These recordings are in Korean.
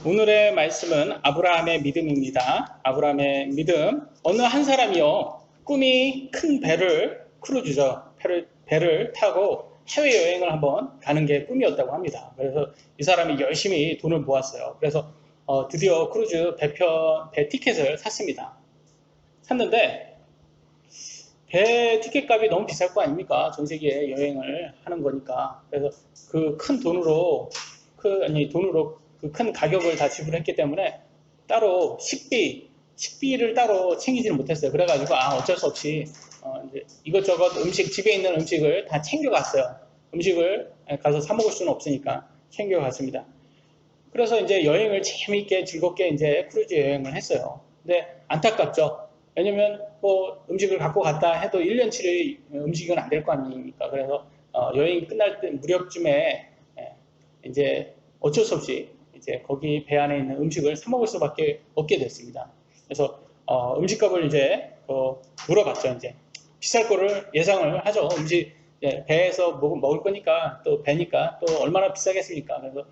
오늘의 말씀은 아브라함의 믿음입니다. 아브라함의 믿음. 어느 한 사람이요, 꿈이 큰 크루즈죠. 배를 타고 해외여행을 한번 가는 게 꿈이었다고 합니다. 그래서 이 사람이 열심히 돈을 모았어요. 그래서 드디어 크루즈 배 티켓을 샀습니다. 샀는데 배 티켓 값이 너무 비쌀 거 아닙니까? 전 세계 여행을 하는 거니까. 그래서 그 큰 돈으로 그 큰 가격을 다 지불했기 때문에 따로 식비를 따로 챙기지는 못했어요. 그래가지고 어쩔 수 없이 이제 이것저것 집에 있는 음식을 다 챙겨갔어요. 음식을 가서 사 먹을 수는 없으니까 챙겨갔습니다. 그래서 이제 여행을 재미있게 즐겁게 이제 크루즈 여행을 했어요. 근데 안타깝죠. 왜냐면 뭐 음식을 갖고 갔다 해도 1년치의 음식은 안 될 거 아닙니까? 그래서 여행이 끝날 때 무렵쯤에 이제 어쩔 수 없이 이제 거기 배 안에 있는 음식을 사 먹을 수밖에 없게 됐습니다. 그래서 음식값을 이제 물어봤죠. 이제 비쌀 거를 예상을 하죠. 배에서 먹을 거니까 또 배니까 또 얼마나 비싸겠습니까? 그래서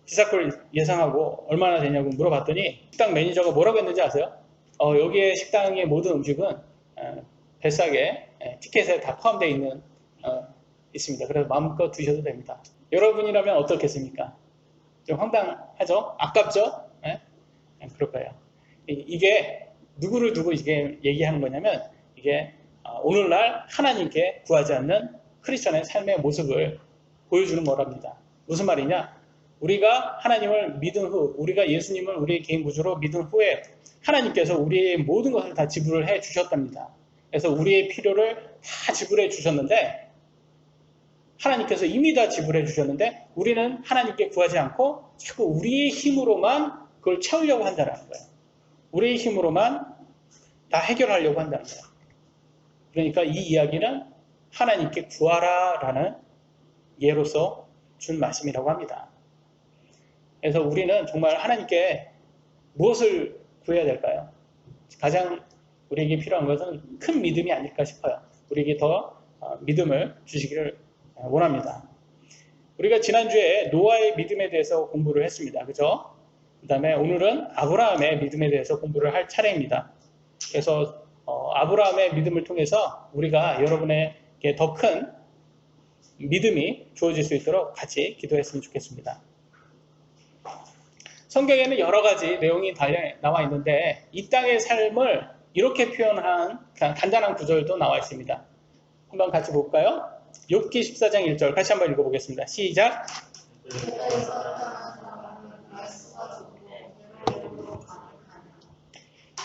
비쌀 걸 예상하고 얼마나 되냐고 물어봤더니 식당 매니저가 뭐라고 했는지 아세요? 여기에 식당의 모든 음식은 뱃싸게 티켓에 다 포함되어 있습니다. 그래서 마음껏 드셔도 됩니다. 여러분이라면 어떻겠습니까? 좀 황당하죠? 아깝죠? 네? 그럴 거예요. 이게 누구를 두고 이게 얘기하는 거냐면 이게 오늘날 하나님께 구하지 않는 크리스천의 삶의 모습을 보여주는 거랍니다. 무슨 말이냐? 우리가 하나님을 믿은 후, 우리가 예수님을 우리의 개인 구주로 믿은 후에 하나님께서 우리의 모든 것을 다 지불을 해 주셨답니다. 그래서 우리의 필요를 다 지불해 주셨는데 하나님께서 이미 다 지불해 주셨는데 우리는 하나님께 구하지 않고 자꾸 우리의 힘으로만 그걸 채우려고 한다는 거예요. 우리의 힘으로만 다 해결하려고 한다는 거예요. 그러니까 이 이야기는 하나님께 구하라라는 예로서 준 말씀이라고 합니다. 그래서 우리는 정말 하나님께 무엇을 구해야 될까요? 가장 우리에게 필요한 것은 큰 믿음이 아닐까 싶어요. 우리에게 더 믿음을 주시기를 원합니다. 우리가 지난주에 노아의 믿음에 대해서 공부를 했습니다. 그죠? 그 다음에 오늘은 아브라함의 믿음에 대해서 공부를 할 차례입니다. 그래서 아브라함의 믿음을 통해서 우리가 여러분에게 더 큰 믿음이 주어질 수 있도록 같이 기도했으면 좋겠습니다. 성경에는 여러 가지 내용이 나와 있는데 이 땅의 삶을 이렇게 표현한 간단한 구절도 나와 있습니다. 한번 같이 볼까요? 욥기 14장 1절 같이 한번 읽어보겠습니다. 시작!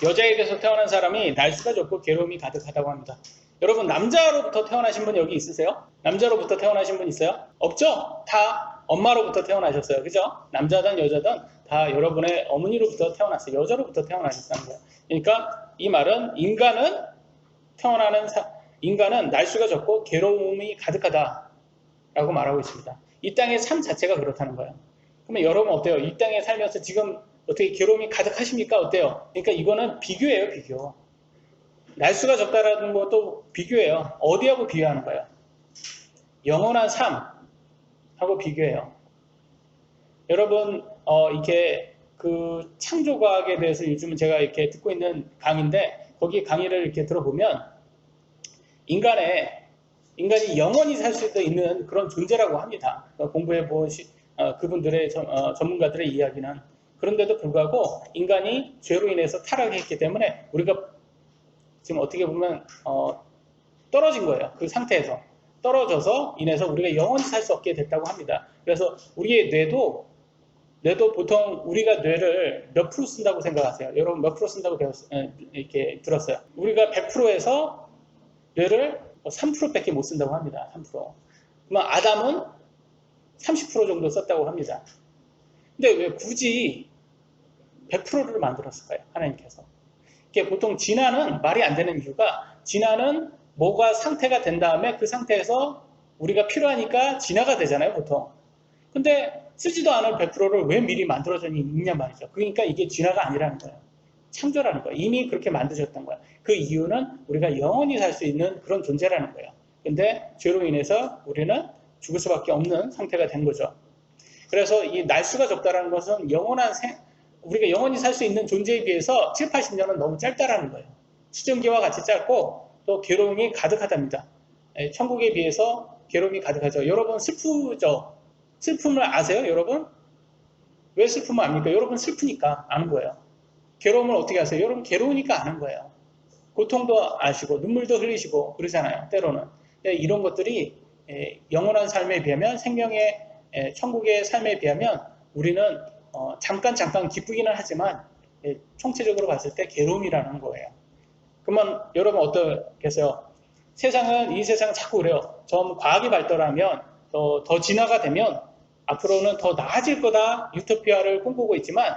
여자에게서 태어난 사람이 날수가 적고 괴로움이 가득하다고 합니다. 여러분 남자로부터 태어나신 분 여기 있으세요? 남자로부터 태어나신 분 있어요? 없죠? 다 엄마로부터 태어나셨어요. 그죠? 남자든 여자든 다 여러분의 어머니로부터 태어났어요. 여자로부터 태어나셨다는 거예요. 그러니까 이 말은 인간은 날수가 적고 괴로움이 가득하다라고 말하고 있습니다. 이 땅의 삶 자체가 그렇다는 거예요. 그러면 여러분 어때요? 이 땅에 살면서 지금 어떻게 괴로움이 가득하십니까? 어때요? 그러니까 이거는 비교예요, 비교. 날수가 적다라는 것도 비교예요. 어디하고 비교하는 거예요? 영원한 삶하고 비교해요. 여러분, 이렇게 그 창조과학에 대해서 요즘은 제가 이렇게 듣고 있는 강의인데 거기 강의를 이렇게 들어보면 인간이 영원히 살 수 있는 그런 존재라고 합니다. 공부해 보신 그분들의 전문가들의 이야기는 그런데도 불구하고 인간이 죄로 인해서 타락했기 때문에 우리가 지금 어떻게 보면 떨어진 거예요. 그 상태에서 떨어져서 인해서 우리가 영원히 살 수 없게 됐다고 합니다. 그래서 우리의 뇌도 보통 우리가 뇌를 몇 프로 쓴다고 생각하세요? 여러분 몇 프로 쓴다고 이렇게 들었어요? 우리가 100%에서 뇌를 3%밖에 못 쓴다고 합니다. 3%. 그러면 아담은 30% 정도 썼다고 합니다. 근데 왜 굳이 100%를 만들었을까요? 하나님께서. 이게 보통 진화는 말이 안 되는 이유가 진화는 뭐가 상태가 된 다음에 그 상태에서 우리가 필요하니까 진화가 되잖아요, 보통. 근데 쓰지도 않을 100%를 왜 미리 만들어져 있냐 말이죠. 그러니까 이게 진화가 아니라는 거예요. 창조라는 거예요. 이미 그렇게 만드셨던 거예요. 그 이유는 우리가 영원히 살 수 있는 그런 존재라는 거예요. 근데 죄로 인해서 우리는 죽을 수밖에 없는 상태가 된 거죠. 그래서 이 날수가 적다라는 것은 영원한 우리가 영원히 살 수 있는 존재에 비해서 7, 80년은 너무 짧다라는 거예요. 수증기와 같이 짧고 또 괴로움이 가득하답니다. 천국에 비해서 괴로움이 가득하죠. 여러분 슬프죠? 슬픔을 아세요, 여러분? 왜 슬픔을 압니까? 여러분 슬프니까 아는 거예요. 괴로움을 어떻게 아세요? 여러분 괴로우니까 아는 거예요. 고통도 아시고 눈물도 흘리시고 그러잖아요. 때로는. 이런 것들이 영원한 삶에 비하면 생명의 천국의 삶에 비하면 우리는 잠깐 기쁘기는 하지만 총체적으로 봤을 때 괴로움이라는 거예요. 그러면 여러분 어떻겠어요? 이 세상은 자꾸 그래요. 좀 과학이 발달하면 더 진화가 되면 앞으로는 더 나아질 거다 유토피아를 꿈꾸고 있지만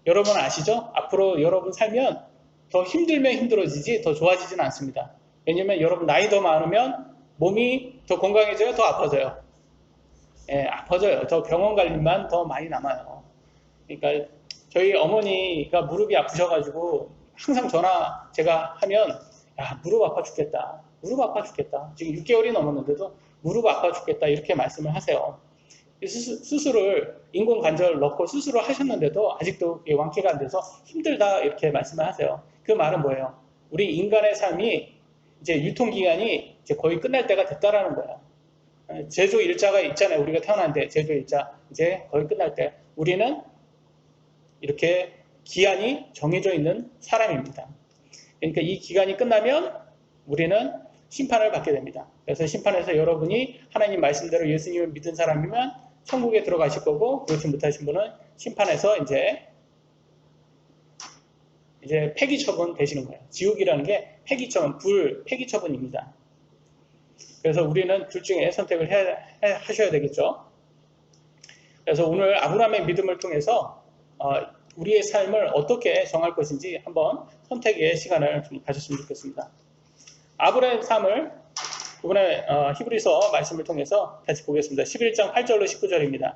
여러분 아시죠? 앞으로 여러분 살면 더 힘들면 힘들어지지 더 좋아지지는 않습니다. 왜냐면 여러분 나이 더 많으면 몸이 더 건강해져요? 더 아파져요? 아파져요. 더 병원 갈 일만 더 많이 남아요. 그러니까 저희 어머니가 무릎이 아프셔가지고 항상 전화 제가 하면 야 무릎 아파 죽겠다. 무릎 아파 죽겠다. 지금 6개월이 넘었는데도 무릎 아파 죽겠다 이렇게 말씀을 하세요. 수술을 인공관절 넣고 수술을 하셨는데도 아직도 완쾌가 안 돼서 힘들다 이렇게 말씀을 하세요. 그 말은 뭐예요? 우리 인간의 삶이 이제 유통기간이 이제 거의 끝날 때가 됐다라는 거예요. 제조 일자가 있잖아요. 우리가 태어났는데 제조 일자 이제 거의 끝날 때 우리는 이렇게 기한이 정해져 있는 사람입니다. 그러니까 이 기간이 끝나면 우리는 심판을 받게 됩니다. 그래서 심판에서 여러분이 하나님 말씀대로 예수님을 믿은 사람이면 천국에 들어가실 거고 그렇지 못하신 분은 심판에서 이제 폐기 처분 되시는 거예요. 지옥이라는 게 폐기 처분, 폐기 처분입니다. 그래서 우리는 둘 중에 선택을 하셔야 되겠죠. 그래서 오늘 아브라함의 믿음을 통해서 우리의 삶을 어떻게 정할 것인지 한번 선택의 시간을 좀 가졌으면 좋겠습니다. 아브라함의 삶을 이번에 히브리서 말씀을 통해서 다시 보겠습니다. 11장 8절로 19절입니다.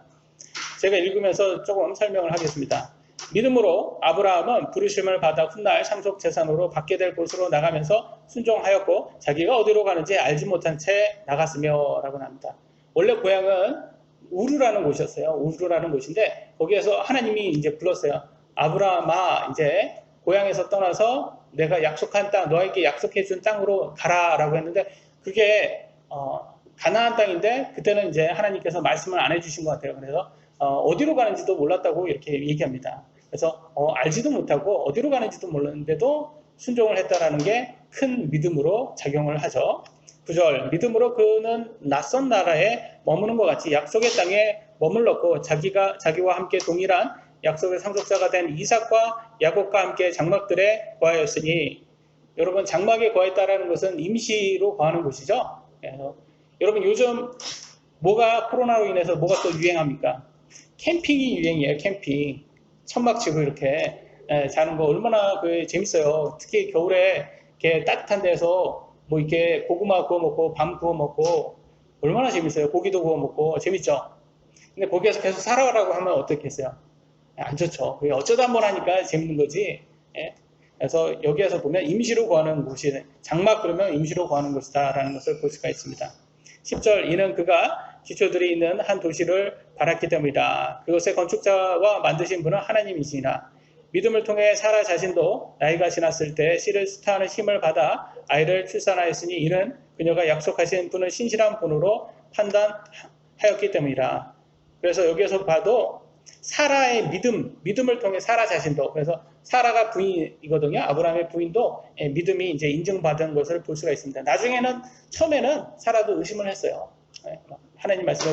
제가 읽으면서 조금 설명을 하겠습니다. 믿음으로 아브라함은 부르심을 받아 훗날 상속 재산으로 받게 될 곳으로 나가면서 순종하였고 자기가 어디로 가는지 알지 못한 채 나갔으며 라고 합니다. 원래 고향은 우르라는 곳이었어요. 우르라는 곳인데 거기에서 하나님이 이제 불렀어요. 아브라함아 이제 고향에서 떠나서 내가 약속한 땅 너에게 약속해 준 땅으로 가라라고 했는데 그게 가나안 땅인데 그때는 이제 하나님께서 말씀을 안 해주신 것 같아요. 그래서 어디로 가는지도 몰랐다고 이렇게 얘기합니다. 그래서 알지도 못하고 어디로 가는지도 몰랐는데도 순종을 했다라는 게 큰 믿음으로 작용을 하죠. 9절 믿음으로 그는 낯선 나라에 머무는 것 같이 약속의 땅에 머물렀고 자기와 함께 동일한 약속의 상속자가 된 이삭과 야곱과 함께 장막들에 거하였으니 여러분 장막에 거했다라는 것은 임시로 거하는 곳이죠. 여러분 요즘 코로나로 인해서 뭐가 또 유행합니까? 캠핑이 유행이에요. 캠핑 천막 치고 이렇게 자는 거 얼마나 재밌어요. 특히 겨울에 이렇게 따뜻한 데서 뭐 이렇게 고구마 구워 먹고 밤 구워 먹고 얼마나 재밌어요. 고기도 구워 먹고 재밌죠. 근데 거기에서 계속 살아가라고 하면 어떻겠어요? 안 좋죠. 어쩌다 한번 하니까 재밌는 거지. 그래서 여기에서 보면 임시로 구하는 곳이 장막 그러면 임시로 구하는 곳이다라는 것을 볼 수가 있습니다. 10절 이는 그가 기초들이 있는 한 도시를 바랐기 때문이다. 그것의 건축자와 만드신 분은 하나님이시니라. 믿음을 통해 사라 자신도 나이가 지났을 때 씨를 수타하는 힘을 받아 아이를 출산하였으니 이는 그녀가 약속하신 분은 신실한 분으로 판단하였기 때문이라. 그래서 여기에서 봐도 사라의 믿음을 통해 사라 자신도 그래서 사라가 부인이거든요. 아브라함의 부인도 믿음이 이제 인증받은 것을 볼 수가 있습니다. 처음에는 사라도 의심을 했어요. 하나님 말씀에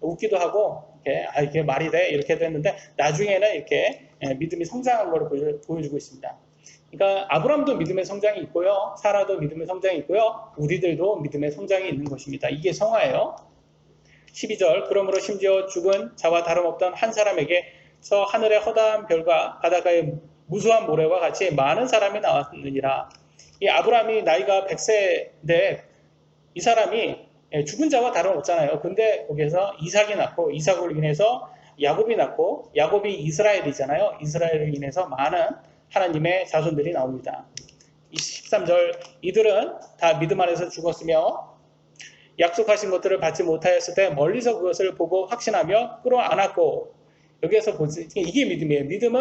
웃기도 하고 이렇게 말이 돼 이렇게 됐는데 나중에는 이렇게 믿음이 성장한 것을 보여주고 있습니다. 그러니까 아브라함도 믿음의 성장이 있고요. 사라도 믿음의 성장이 있고요. 우리들도 믿음의 성장이 있는 것입니다. 이게 성화예요. 12절 그러므로 심지어 죽은 자와 다름없던 한 사람에게서 하늘의 허다한 별과 바닷가의 무수한 모래와 같이 많은 사람이 나왔느니라. 이 아브라함이 나이가 100세인데 이 사람이 죽은 자와 다름없잖아요. 근데 거기에서 이삭이 낳고 이삭으로 인해서 야곱이 낳고 야곱이 이스라엘이잖아요. 이스라엘로 인해서 많은 하나님의 자손들이 나옵니다. 13절 이들은 다 믿음 안에서 죽었으며 약속하신 것들을 받지 못하였을 때 멀리서 그것을 보고 확신하며 끌어안았고 여기에서 보지 이게 믿음이에요. 믿음은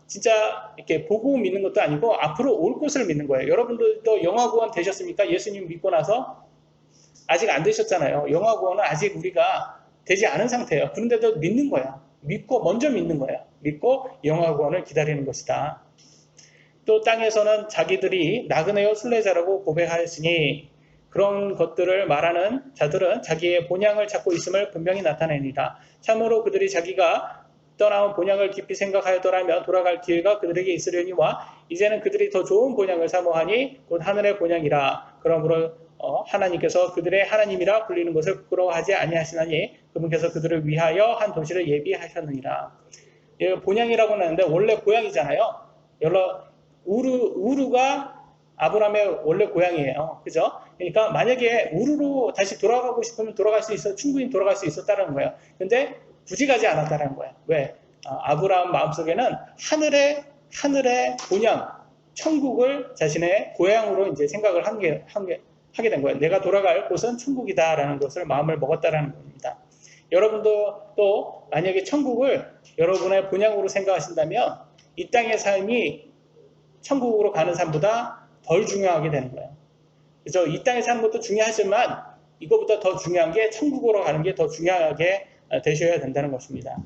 진짜 이렇게 보고 믿는 것도 아니고 앞으로 올 것을 믿는 거예요. 여러분들도 영화구원 되셨습니까? 예수님 믿고 나서 아직 안 되셨잖아요. 영화구원은 아직 우리가 되지 않은 상태예요. 그런데도 믿는 거야. 믿고 먼저 믿는 거야. 믿고 영화구원을 기다리는 것이다. 또 땅에서는 자기들이 나그네요 순례자라고 고백하였으니 그런 것들을 말하는 자들은 자기의 본향을 찾고 있음을 분명히 나타냅니다. 참으로 그들이 자기가 떠나온 본향을 깊이 생각하였더라면 돌아갈 기회가 그들에게 있으려니와 이제는 그들이 더 좋은 본향을 사모하니 곧 하늘의 본향이라. 그러므로 하나님께서 그들의 하나님이라 불리는 것을 부끄러워하지 아니하시나니 그분께서 그들을 위하여 한 도시를 예비하셨느니라. 본향이라고 하는데 원래 고향이잖아요. 우르가 아브라함의 원래 고향이에요. 그죠? 그러니까 만약에 우르로 다시 돌아가고 싶으면 돌아갈 수 있어, 충분히 돌아갈 수 있었다는 거예요. 근데 굳이 가지 않았다는 거예요. 왜? 아브라함 마음속에는 하늘의 본향, 천국을 자신의 고향으로 이제 생각을 하게 된 거예요. 내가 돌아갈 곳은 천국이다라는 것을 마음을 먹었다라는 겁니다. 여러분도 또 만약에 천국을 여러분의 본향으로 생각하신다면 이 땅의 삶이 천국으로 가는 삶보다 덜 중요하게 되는 거예요. 그래서 이 땅에 사는 것도 중요하지만 이것보다 더 중요한 게 천국으로 가는 게 더 중요하게 되셔야 된다는 것입니다.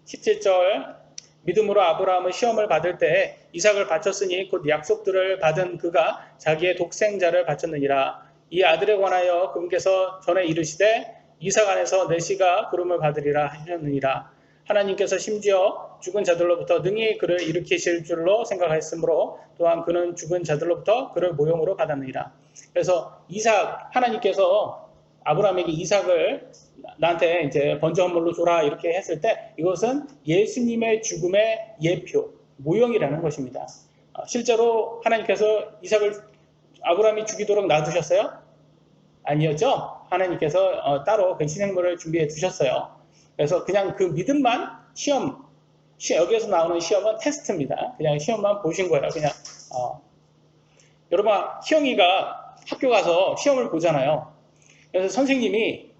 17절 믿음으로 아브라함은 시험을 받을 때 이삭을 바쳤으니 곧 약속들을 받은 그가 자기의 독생자를 바쳤느니라. 이 아들에 관하여 그분께서 전에 이르시되 이삭 안에서 내 씨가 부름을 받으리라 하셨느니라. 하나님께서 심지어 죽은 자들로부터 능히 그를 일으키실 줄로 생각하였으므로 또한 그는 죽은 자들로부터 그를 모형으로 받았느니라. 그래서 하나님께서 아브라함에게 이삭을 나한테 이제 번제 헌물로 줘라 이렇게 했을 때 이것은 예수님의 죽음의 예표, 모형이라는 것입니다. 실제로 하나님께서 이삭을 아브라함이 죽이도록 놔두셨어요? 아니었죠? 하나님께서 따로 그 희생물을 준비해 두셨어요. 그래서 그냥 그 믿음만 여기에서 나오는 시험은 테스트입니다. 그냥 시험만 보신 거예요. 그냥 여러분 희영이가 학교 가서 시험을 보잖아요. 그래서 선생님이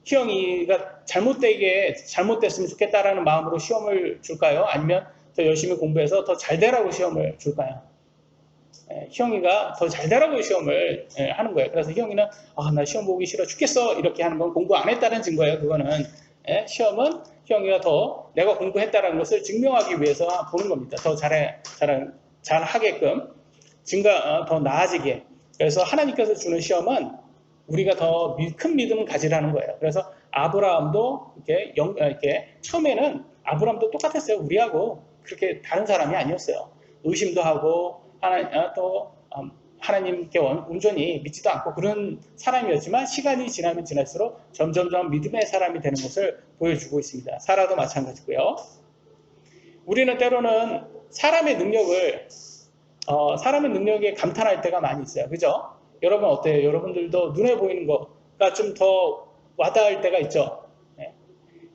희영이가 잘못됐으면 좋겠다라는 마음으로 시험을 줄까요? 아니면 더 열심히 공부해서 더 잘 되라고 시험을 줄까요? 희영이가 더 잘 되라고 시험을 하는 거예요. 그래서 희영이는 나 시험 보기 싫어 죽겠어 이렇게 하는 건 공부 안 했다는 증거예요. 그거는 시험은 희영이가 더 내가 공부했다는 것을 증명하기 위해서 보는 겁니다. 더 잘하게끔 더 나아지게. 그래서 하나님께서 주는 시험은 우리가 더 큰 믿음을 가지라는 거예요. 그래서 아브라함도 이렇게 처음에는 아브라함도 똑같았어요. 우리하고 그렇게 다른 사람이 아니었어요. 의심도 하고 하나님께 온전히 믿지도 않고 그런 사람이었지만 시간이 지나면 지날수록 점점점 믿음의 사람이 되는 것을 보여주고 있습니다. 사라도 마찬가지고요. 우리는 때로는 사람의 능력에 감탄할 때가 많이 있어요. 그죠? 여러분 어때요? 여러분들도 눈에 보이는 거가 좀 더 와닿을 때가 있죠.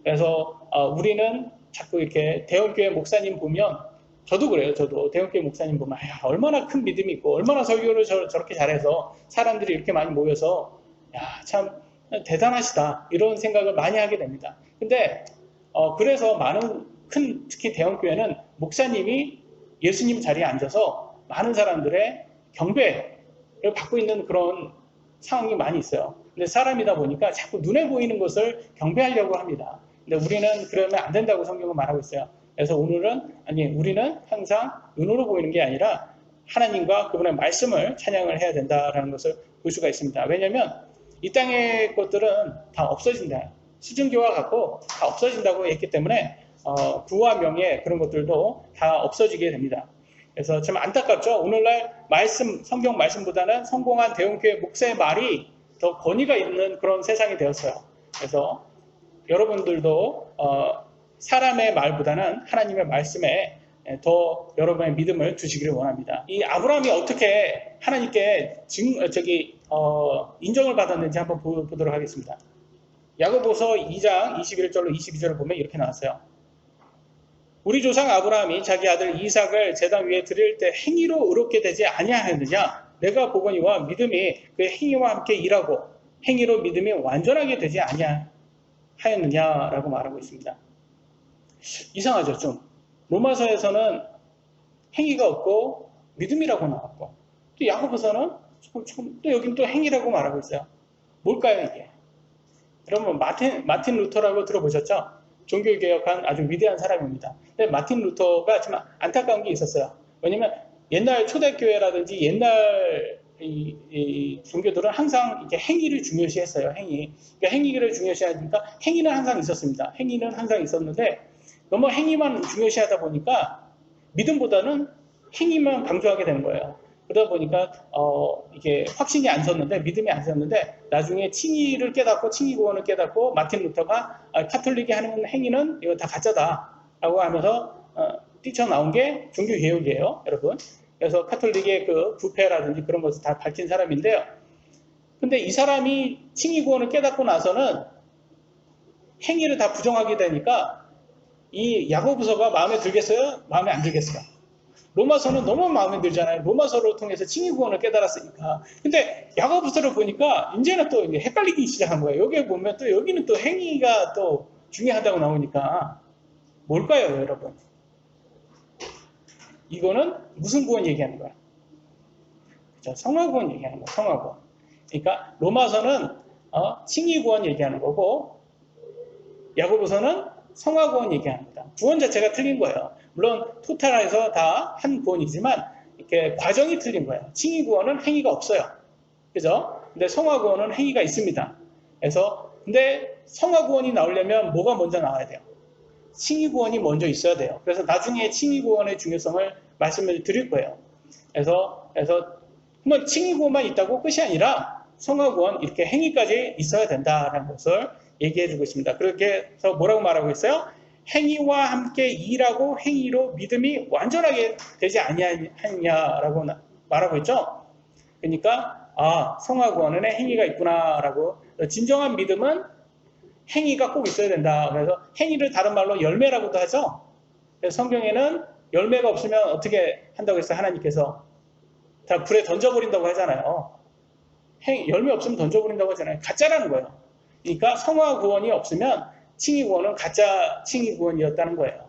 그래서 우리는 자꾸 이렇게 대형교회 목사님 보면 저도 그래요. 저도 대형교회 목사님 보면 얼마나 큰 믿음이 있고 얼마나 설교를 저렇게 잘해서 사람들이 이렇게 많이 모여서 참 대단하시다 이런 생각을 많이 하게 됩니다. 근데 그래서 특히 대형교회는 목사님이 예수님 자리에 앉아서 많은 사람들의 경배를 받고 있는 그런 상황이 많이 있어요. 근데 사람이다 보니까 자꾸 눈에 보이는 것을 경배하려고 합니다. 근데 우리는 그러면 안 된다고 성경은 말하고 있어요. 그래서 우리는 항상 눈으로 보이는 게 아니라 하나님과 그분의 말씀을 찬양을 해야 된다는 것을 볼 수가 있습니다. 왜냐하면 이 땅의 것들은 다 없어진다. 수증기와 같고 다 없어진다고 했기 때문에 부와 명예 그런 것들도 다 없어지게 됩니다. 그래서 참 안타깝죠. 오늘날 성경 말씀보다는 성공한 대형교회 목사의 말이 더 권위가 있는 그런 세상이 되었어요. 그래서 여러분들도 사람의 말보다는 하나님의 말씀에 더 여러분의 믿음을 두시기를 원합니다. 이 아브라함이 어떻게 하나님께 인정을 받았는지 한번 보도록 하겠습니다. 야고보서 2장 21절로 22절을 보면 이렇게 나왔어요. 우리 조상 아브라함이 자기 아들 이삭을 제단 위에 드릴 때 행위로 의롭게 되지 아니하였느냐? 내가 보거니와 믿음이 그 행위와 함께 일하고 행위로 믿음이 완전하게 되지 아니하느니라. 하였느냐라고 말하고 있습니다. 이상하죠, 좀. 로마서에서는 행위가 없고 믿음이라고 나왔고, 또 야고보서는 또 여긴 또 행위라고 말하고 있어요. 뭘까요, 이게? 여러분, 마틴 루터라고 들어보셨죠? 종교개혁한 아주 위대한 사람입니다. 근데 마틴 루터가 좀 안타까운 게 있었어요. 왜냐면 옛날 초대교회라든지 옛날 이 종교들은 항상 이렇게 행위를 중요시했어요. 행위. 그러니까 행위를 중요시하니까 행위는 항상 있었습니다. 행위는 항상 있었는데 너무 행위만 중요시하다 보니까 믿음보다는 행위만 강조하게 되는 거예요. 그러다 보니까 이게 확신이 안 섰는데, 믿음이 안 섰는데 나중에 칭의를 깨닫고 칭의 구원을 깨닫고 마틴 루터가 카톨릭이 하는 행위는 이거 다 가짜다라고 하면서 뛰쳐나온 게 종교개혁이에요, 여러분. 그래서 카톨릭의 그 부패라든지 그런 것을 다 밝힌 사람인데요. 근데 이 사람이 칭의 구원을 깨닫고 나서는 행위를 다 부정하게 되니까 이 야고보서가 마음에 들겠어요? 마음에 안 들겠어요? 로마서는 너무 마음에 들잖아요. 로마서를 통해서 칭의 구원을 깨달았으니까. 근데 야고보서를 보니까 이제는 또 헷갈리기 시작한 거예요. 여기에 보면 또 여기는 또 행위가 또 중요하다고 나오니까 뭘까요, 여러분? 이거는 무슨 구원 얘기하는 거야? 그렇죠? 성화 구원 얘기하는 거야. 성화 구원. 그러니까 로마서는 칭의 구원 얘기하는 거고 야고보서는 성화 구원 얘기하는 거다. 구원 자체가 틀린 거예요. 물론 토탈해서 다 한 구원이지만 이렇게 과정이 틀린 거예요. 칭의 구원은 행위가 없어요. 그죠? 근데 성화 구원은 행위가 있습니다. 그래서 근데 성화 구원이 나오려면 뭐가 먼저 나와야 돼요? 칭의 구원이 먼저 있어야 돼요. 그래서 나중에 칭의 구원의 중요성을 말씀을 드릴 거예요. 그래서 그러면 칭의 구원만 있다고 끝이 아니라 성화 구원 이렇게 행위까지 있어야 된다라는 것을 얘기해 주고 있습니다. 그렇게 해서 뭐라고 말하고 있어요? 행위와 함께 일하고 행위로 믿음이 완전하게 되지 아니하냐라고 말하고 있죠. 그러니까 성화 구원에 행위가 있구나라고. 진정한 믿음은 행위가 꼭 있어야 된다. 그래서 행위를 다른 말로 열매라고도 하죠. 그래서 성경에는 열매가 없으면 어떻게 한다고 했어요? 하나님께서 다 불에 던져버린다고 하잖아요. 열매 없으면 던져버린다고 하잖아요. 가짜라는 거예요. 그러니까 성화 구원이 없으면 칭의 구원은 가짜 칭의 구원이었다는 거예요.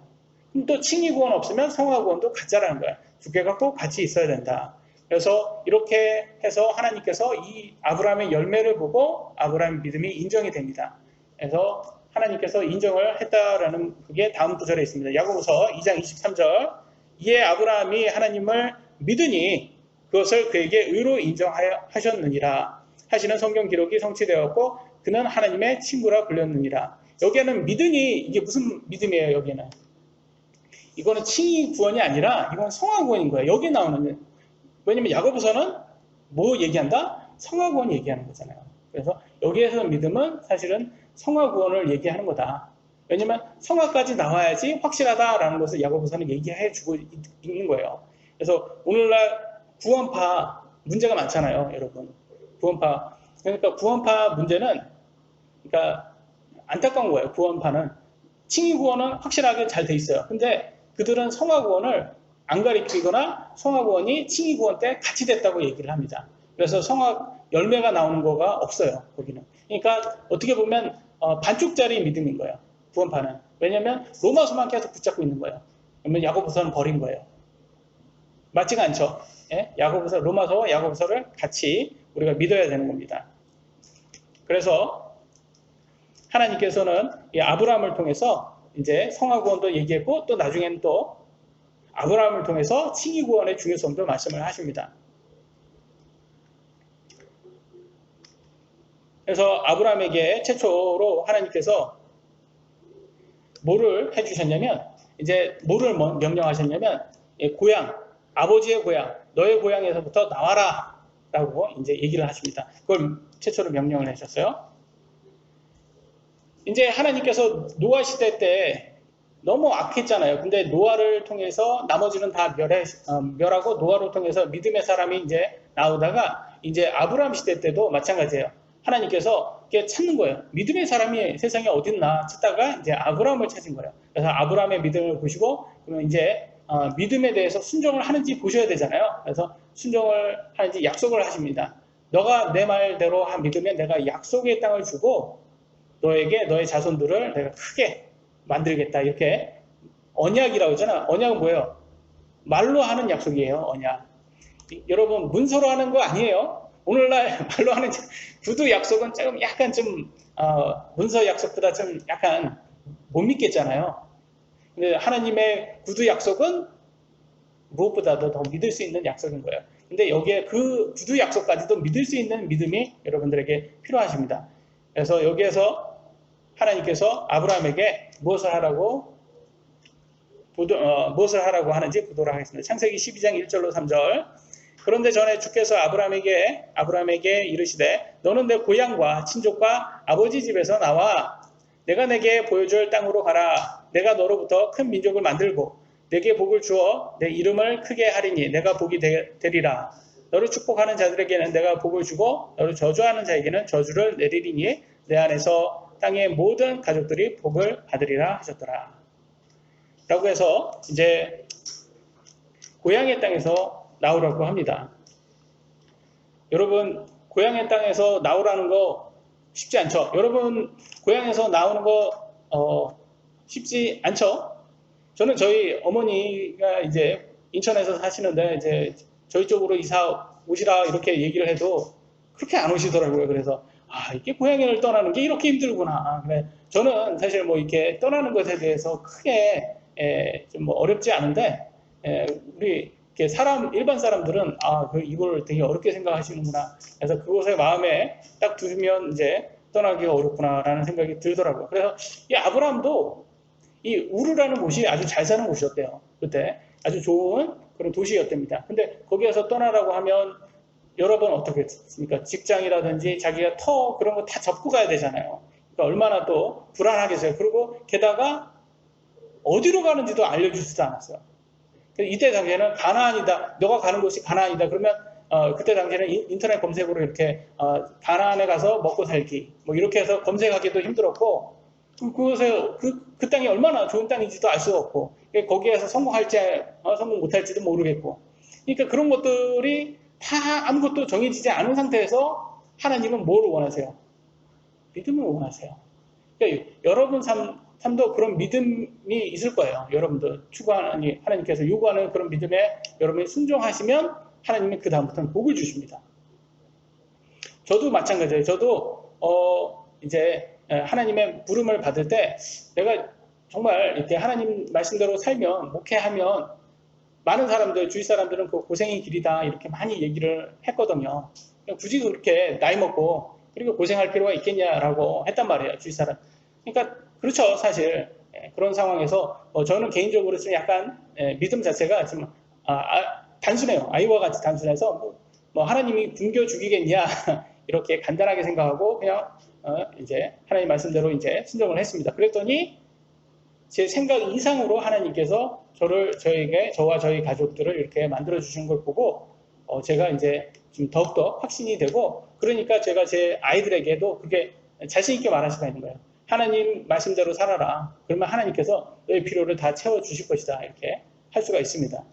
그럼 또 칭의 구원 없으면 성화 구원도 가짜라는 거예요. 두 개가 꼭 같이 있어야 된다. 그래서 이렇게 해서 하나님께서 이 아브라함의 열매를 보고 아브라함의 믿음이 인정이 됩니다. 그래서 하나님께서 인정을 했다라는 그게 다음 구절에 있습니다. 야고보서 2장 23절. 이에 아브라함이 하나님을 믿으니 그것을 그에게 의로 인정하셨느니라 하시는 성경 기록이 성취되었고 그는 하나님의 친구라 불렸느니라. 여기에는 믿으니 이게 무슨 믿음이에요? 여기는 이거는 칭의 구원이 아니라 이건 성화 구원인 거예요. 여기 나오는 왜냐면 야고보서는 뭐 얘기한다? 성화 구원 얘기하는 거잖아요. 그래서 여기에서 믿음은 사실은 성화 구원을 얘기하는 거다. 왜냐면 성화까지 나와야지 확실하다라는 것을 야고보서는 얘기해 주고 있는 거예요. 그래서 오늘날 구원파 문제가 많잖아요, 여러분. 구원파. 그러니까 구원파 문제는 그러니까 안타까운 거예요. 구원파는 칭의 구원은 확실하게 잘 돼 있어요. 근데 그들은 성화 구원을 안 가리키거나 성화 구원이 칭의 구원 때 같이 됐다고 얘기를 합니다. 그래서 성화 열매가 나오는 거가 없어요, 거기는. 그러니까 어떻게 보면 반쪽짜리 믿음인 거예요, 구원파는. 왜냐하면 로마서만 계속 붙잡고 있는 거예요. 그러면 야고보서는 버린 거예요. 맞지가 않죠? 예? 야고보서, 로마서와 야고보서를 같이 우리가 믿어야 되는 겁니다. 그래서 하나님께서는 이 아브라함을 통해서 이제 성화 구원도 얘기했고 또 나중에는 또 아브라함을 통해서 칭의 구원의 중요성도 말씀을 하십니다. 그래서 아브라함에게 최초로 하나님께서 뭐를 해주셨냐면 이제 뭐를 명령하셨냐면 고향, 아버지의 고향, 너의 고향에서부터 나와라 라고 이제 얘기를 하십니다. 그걸 최초로 명령을 하셨어요. 이제 하나님께서 노아 시대 때 너무 악했잖아요. 근데 노아를 통해서 나머지는 다 멸하고 노아를 통해서 믿음의 사람이 이제 나오다가 이제 아브라함 시대 때도 마찬가지예요. 하나님께서 이렇게 찾는 거예요. 믿음의 사람이 세상에 어딨나 찾다가 이제 아브라함을 찾은 거예요. 그래서 아브라함의 믿음을 보시고 그러면 이제 믿음에 대해서 순종을 하는지 보셔야 되잖아요. 그래서 순종을 하는지 약속을 하십니다. 너가 내 말대로 믿으면 내가 약속의 땅을 주고 너에게 너의 자손들을 내가 크게 만들겠다. 이렇게 언약이라고 하잖아. 언약은 뭐예요? 말로 하는 약속이에요. 언약. 여러분 문서로 하는 거 아니에요. 오늘날 말로 하는 구두 약속은 조금 약간 좀 문서 약속보다 좀 약간 못 믿겠잖아요. 근데 하나님의 구두 약속은 무엇보다도 더 믿을 수 있는 약속인 거예요. 근데 여기에 그 구두 약속까지도 믿을 수 있는 믿음이 여러분들에게 필요하십니다. 그래서 여기에서 하나님께서 아브라함에게 무엇을 하라고 하는지 보도록 하겠습니다. 창세기 12장 1절로 3절. 그런데 전에 주께서 아브라함에게 이르시되 너는 내 고향과 친족과 아버지 집에서 나와 내가 내게 보여줄 땅으로 가라. 내가 너로부터 큰 민족을 만들고 내게 복을 주어 내 이름을 크게 하리니 내가 복이 되리라. 너를 축복하는 자들에게는 내가 복을 주고 너를 저주하는 자에게는 저주를 내리리니 내 안에서 땅의 모든 가족들이 복을 받으리라 하셨더라. 라고 해서 이제 고향의 땅에서 나오라고 합니다. 여러분 고향의 땅에서 나오라는 거 쉽지 않죠? 여러분 고향에서 나오는 거 쉽지 않죠? 저는 저희 어머니가 이제 인천에서 사시는데 이제 저희 쪽으로 이사 오시라 이렇게 얘기를 해도 그렇게 안 오시더라고요. 그래서 이게 고향을 떠나는 게 이렇게 힘들구나. 그래, 저는 사실 뭐 이렇게 떠나는 것에 대해서 크게 좀 뭐 어렵지 않은데 우리 이렇게 일반 사람들은 이걸 되게 어렵게 생각하시는구나. 그래서 그것을 마음에 딱 두면 이제 떠나기가 어렵구나라는 생각이 들더라고요. 그래서 이 아브라함도 이 우르라는 곳이 아주 잘 사는 곳이었대요. 그때 아주 좋은 그런 도시였답니다. 근데 거기에서 떠나라고 하면 여러분 어떻게 했습니까? 직장이라든지 자기가 그런 거 다 접고 가야 되잖아요. 그러니까 얼마나 또 불안하겠어요. 그리고 게다가 어디로 가는지도 알려주지도 않았어요. 이때 당시에는 가나안이다. 너가 가는 곳이 가나안이다. 그러면 그때 당시에는 인터넷 검색으로 이렇게 가나안에 가서 먹고 살기 뭐 이렇게 해서 검색하기도 힘들었고 그 땅이 얼마나 좋은 땅인지도 알 수가 없고 거기에서 성공할지 성공 못할지도 모르겠고 그러니까 그런 것들이 다 아무것도 정해지지 않은 상태에서 하나님은 뭘 원하세요? 믿음을 원하세요. 그러니까 여러분 삶도 그런 믿음이 있을 거예요. 여러분도 추구하는 하나님께서 요구하는 그런 믿음에 여러분이 순종하시면 하나님이 그 다음부터는 복을 주십니다. 저도 마찬가지예요. 저도 이제 하나님의 부름을 받을 때 내가 정말 이렇게 하나님 말씀대로 살면 목회하면 많은 사람들 주위 사람들은 그 고생의 길이다 이렇게 많이 얘기를 했거든요. 굳이 그렇게 나이 먹고 그리고 고생할 필요가 있겠냐라고 했단 말이에요. 주위 사람. 그러니까 그렇죠. 사실 그런 상황에서 저는 개인적으로 좀 약간 믿음 자체가 좀 단순해요. 아이와 같이 단순해서 뭐 하나님이 굶겨 죽이겠냐 이렇게 간단하게 생각하고 그냥 이제 하나님 말씀대로 이제 순종을 했습니다. 그랬더니 제 생각 이상으로 하나님께서 저와 저희 가족들을 이렇게 만들어 주신 걸 보고 제가 이제 좀 더욱더 확신이 되고 그러니까 제가 제 아이들에게도 그게 자신 있게 말할 수가 있는 거예요. 하나님 말씀대로 살아라. 그러면 하나님께서 너의 필요를 다 채워 주실 것이다. 이렇게 할 수가 있습니다.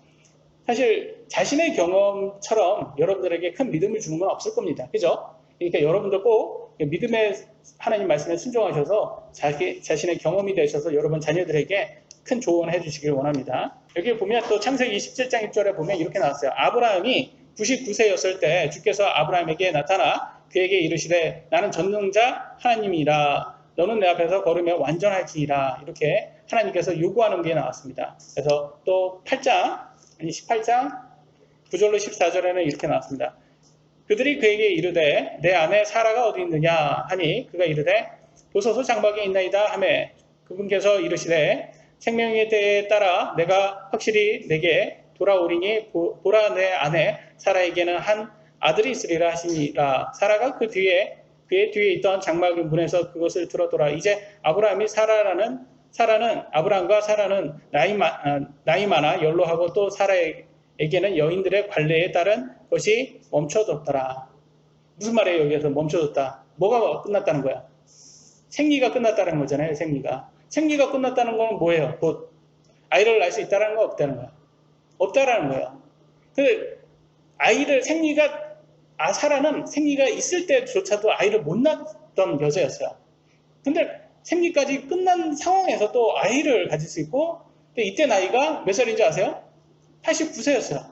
사실 자신의 경험처럼 여러분들에게 큰 믿음을 주는 건 없을 겁니다. 그죠? 그러니까 여러분들 꼭 믿음의 하나님 말씀에 순종하셔서 자신의 경험이 되셔서 여러분 자녀들에게 큰 조언을 해주시길 원합니다. 여기 보면 또 창세기 27장 1절에 보면 이렇게 나왔어요. 아브라함이 99세였을 때 주께서 아브라함에게 나타나 그에게 이르시되 나는 전능자 하나님이라 너는 내 앞에서 걸으면 완전할지니라 이렇게 하나님께서 요구하는 게 나왔습니다. 그래서 또 18장 9절로 14절에는 이렇게 나왔습니다. 그들이 그에게 이르되 내 아내 사라가 어디 있느냐 하니 그가 이르되 보소서 장막에 있나이다 하매 그분께서 이르시되 생명의 때에 따라 내가 확실히 내게 돌아오리니 보라 내 아내 사라에게는 한 아들이 있으리라 하시니라. 사라가 그의 뒤에 있던 장막의 문에서 그것을 들었더라. 이제 아브라함과 사라는 나이 많아 연로하고 또 사라에게는 여인들의 관례에 따른 것이 멈춰졌더라. 무슨 말이에요? 여기에서 멈춰졌다. 뭐가 끝났다는 거야? 생리가 끝났다는 거잖아요. 생리가 끝났다는 건 뭐예요? 곧 아이를 낳을 수 있다는 거 없다는 거야. 없다라는 거예요. 근데 사라는 생리가 있을 때조차도 아이를 못 낳던 여자였어요. 근데 생리까지 끝난 상황에서 또 아이를 가질 수 있고, 근데 이때 나이가 몇 살인지 아세요? 89세였어요.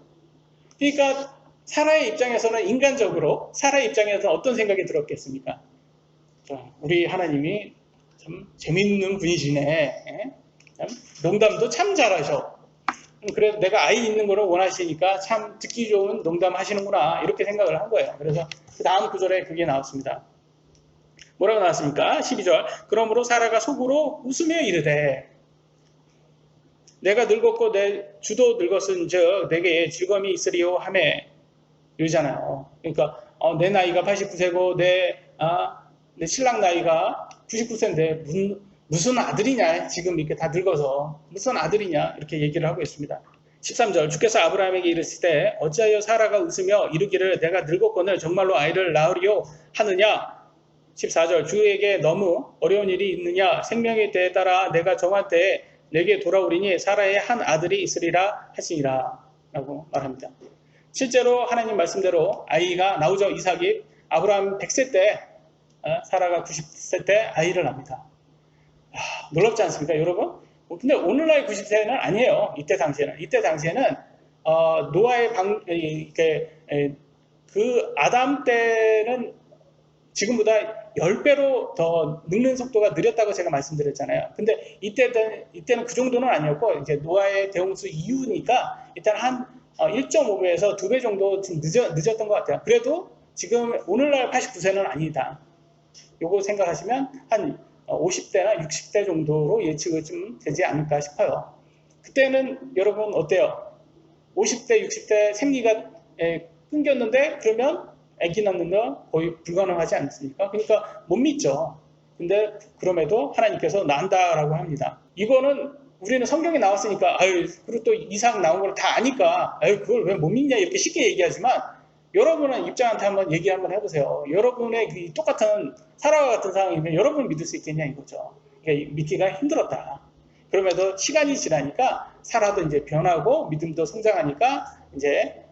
그러니까 사라의 입장에서는 인간적으로 사라의 입장에서는 어떤 생각이 들었겠습니까? 우리 하나님이 참 재밌는 분이시네. 예? 참 농담도 참 잘하셔. 그래서 내가 아이 있는 거를 원하시니까 참 듣기 좋은 농담 하시는구나, 이렇게 생각을 한 거예요. 그래서 그 다음 구절에 그게 나왔습니다. 뭐라고 나왔습니까? 12절. 그러므로 사라가 속으로 웃으며 이르되 내가 늙었고 내 주도 늙었은즉 내게 즐거움이 있으리요 하매, 이러잖아요. 그러니까 내 나이가 89세고 내 신랑 나이가 99세인데 무슨 아들이냐, 지금 이렇게 다 늙어서 무슨 아들이냐, 이렇게 얘기를 하고 있습니다. 13절. 주께서 아브라함에게 이르실 때 어찌하여 사라가 웃으며 이르기를 내가 늙었거늘 정말로 아이를 낳으리요 하느냐. 14절. 주에게 너무 어려운 일이 있느냐. 생명의 때에 따라 내가 정한 때에 내게 돌아오리니 사라의 한 아들이 있으리라 하시니라 라고 말합니다. 실제로 하나님 말씀대로 아이가 나오죠. 이삭이 아브라함 100세 때, 사라가 90세 때 아이를 낳습니다. 놀랍지 않습니까, 여러분? 근데 오늘날 90세는 아니에요. 이때 당시에는 노아의 그 아담 때는 지금보다 10배로 더 늙는 속도가 느렸다고 제가 말씀드렸잖아요. 근데 이때는 그 정도는 아니었고, 이제 노아의 대홍수 이후니까 일단 한 1.5배에서 2배 정도 좀 늦었던 것 같아요. 그래도 지금 오늘날 89세는 아니다. 요거 생각하시면 한 50대나 60대 정도로 예측이 좀 되지 않을까 싶어요. 그때는 여러분 어때요? 50대, 60대 생리가 끊겼는데 그러면 아기 낳는 거 거의 불가능하지 않습니까? 그러니까 못 믿죠. 근데 그럼에도 하나님께서 낳는다라고 합니다. 이거는 우리는 성경에 나왔으니까, 그리고 또 이삭 나온 걸 다 아니까, 그걸 왜 못 믿냐, 이렇게 쉽게 얘기하지만, 여러분은 입장한테 한번 얘기 한번 해보세요. 여러분의 그 똑같은 사라와 같은 상황이면 여러분을 믿을 수 있겠냐, 이거죠. 그러니까 믿기가 힘들었다. 그럼에도 시간이 지나니까 사라도 이제 변하고 믿음도 성장하니까 이제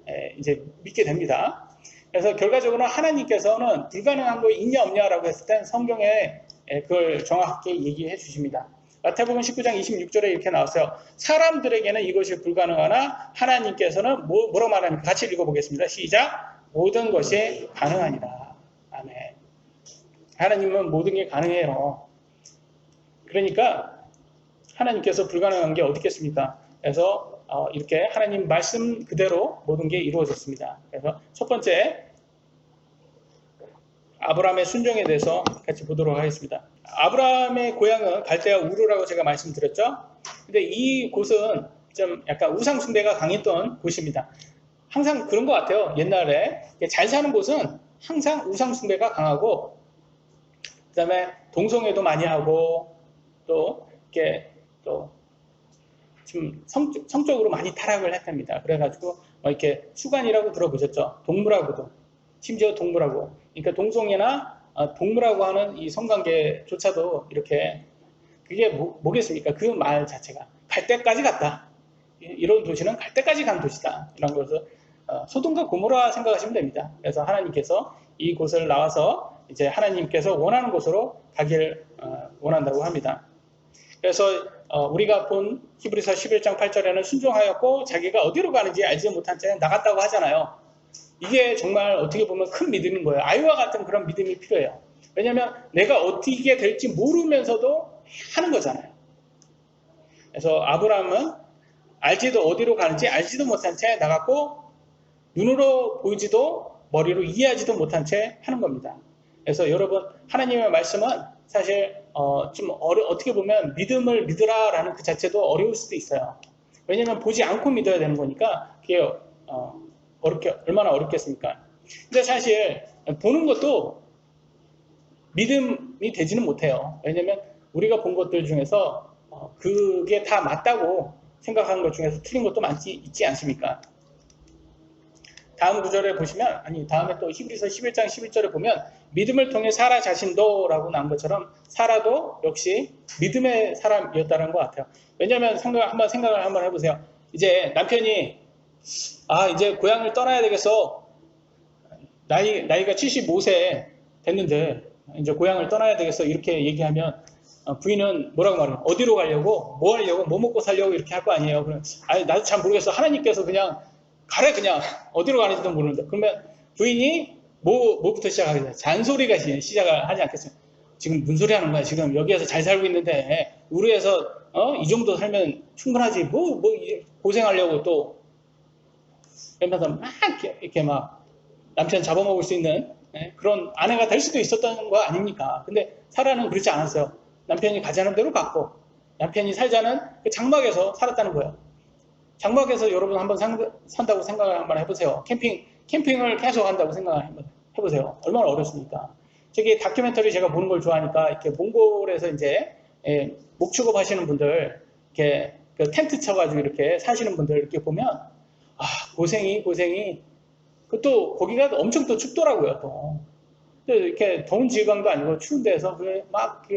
믿게 됩니다. 그래서 결과적으로 하나님께서는 불가능한 거 있냐 없냐라고 했을 땐 성경에 그걸 정확하게 얘기해 주십니다. 마태복음 19장 26절에 이렇게 나왔어요. 사람들에게는 이것이 불가능하나 하나님께서는 뭐라고 말합니까? 같이 읽어보겠습니다. 시작. 모든 것이 가능하니라. 아멘. 하나님은 모든 게 가능해요. 그러니까 하나님께서 불가능한 게 어디 있겠습니까? 그래서 이렇게 하나님 말씀 그대로 모든 게 이루어졌습니다. 그래서 첫 번째, 아브라함의 순종에 대해서 같이 보도록 하겠습니다. 아브라함의 고향은 갈대아 우르라고 제가 말씀드렸죠. 근데 이 곳은 좀 약간 우상 숭배가 강했던 곳입니다. 항상 그런 것 같아요. 옛날에 잘 사는 곳은 항상 우상 숭배가 강하고, 그 다음에 동성애도 많이 하고, 또 이렇게 좀 성적으로 많이 타락을 했답니다. 그래가지고 이렇게 수간이라고 들어보셨죠? 동물하고도, 심지어 동물하고, 그러니까 동성애나 동물하고 하는 이 성관계조차도 이렇게, 그게 뭐겠습니까? 그 말 자체가 갈 때까지 갔다. 이런 도시는 갈 때까지 간 도시다. 이런 것을 소돔과 고모라 생각하시면 됩니다. 그래서 하나님께서 이 곳을 나와서 이제 하나님께서 원하는 곳으로 가길 원한다고 합니다. 그래서 우리가 본 히브리서 11장 8절에는 순종하였고 자기가 어디로 가는지 알지 못한 채 나갔다고 하잖아요. 이게 정말 어떻게 보면 큰 믿음인 거예요. 아이와 같은 그런 믿음이 필요해요. 왜냐하면 내가 어떻게 될지 모르면서도 하는 거잖아요. 그래서 아브라함은 알지도 어디로 가는지 알지도 못한 채 나갔고, 눈으로 보이지도 머리로 이해하지도 못한 채 하는 겁니다. 그래서 여러분, 하나님의 말씀은 사실 좀 어떻게 보면 믿음을 믿으라라는 그 자체도 어려울 수도 있어요. 왜냐하면 보지 않고 믿어야 되는 거니까 그게 얼마나 어렵겠습니까? 근데 사실 보는 것도 믿음이 되지는 못해요. 왜냐하면 우리가 본 것들 중에서 그게 다 맞다고 생각하는 것 중에서 틀린 것도 있지 않습니까? 다음 구절에 보시면, 다음에 또 히브리서 11장 11절에 보면 믿음을 통해 사라 자신도 라고 나온 것처럼 사라도 역시 믿음의 사람이었다는 것 같아요. 왜냐하면 생각을 한번 해보세요. 이제 남편이 이제 고향을 떠나야 되겠어. 나이가 75세 됐는데 이제 고향을 떠나야 되겠어. 이렇게 얘기하면 부인은 뭐라고 말해요? 어디로 가려고? 뭐 하려고? 뭐 먹고 살려고? 이렇게 할 거 아니에요. 그럼 아니 나도 잘 모르겠어. 하나님께서 그냥 가래 그냥 어디로 가는지도 모르는데. 그러면 부인이 뭐부터 시작하겠어요? 잔소리가 시작을 하지 않겠어요? 지금 무슨 소리 하는 거야? 지금 여기에서 잘 살고 있는데 우리에서 이 정도 살면 충분하지. 뭐 고생하려고 또 그러면서 막 이렇게 막 남편 잡아먹을 수 있는 그런 아내가 될 수도 있었던 거 아닙니까? 근데 사라는 그렇지 않았어요. 남편이 가자는 대로 갔고 남편이 살자는 그 장막에서 살았다는 거예요. 장막에서 여러분 한번 산다고 생각을 한번 해보세요. 캠핑을 계속 한다고 생각을 한번 해보세요. 얼마나 어렵습니까? 저기 다큐멘터리 제가 보는 걸 좋아하니까 이렇게 몽골에서 이제 목축업 하시는 분들 이렇게 그 텐트 쳐가지고 이렇게 사시는 분들 이렇게 보면 고생이 또 거기가 엄청 또 춥더라고요. 또 이렇게 더운 지방도 아니고 추운 데서 막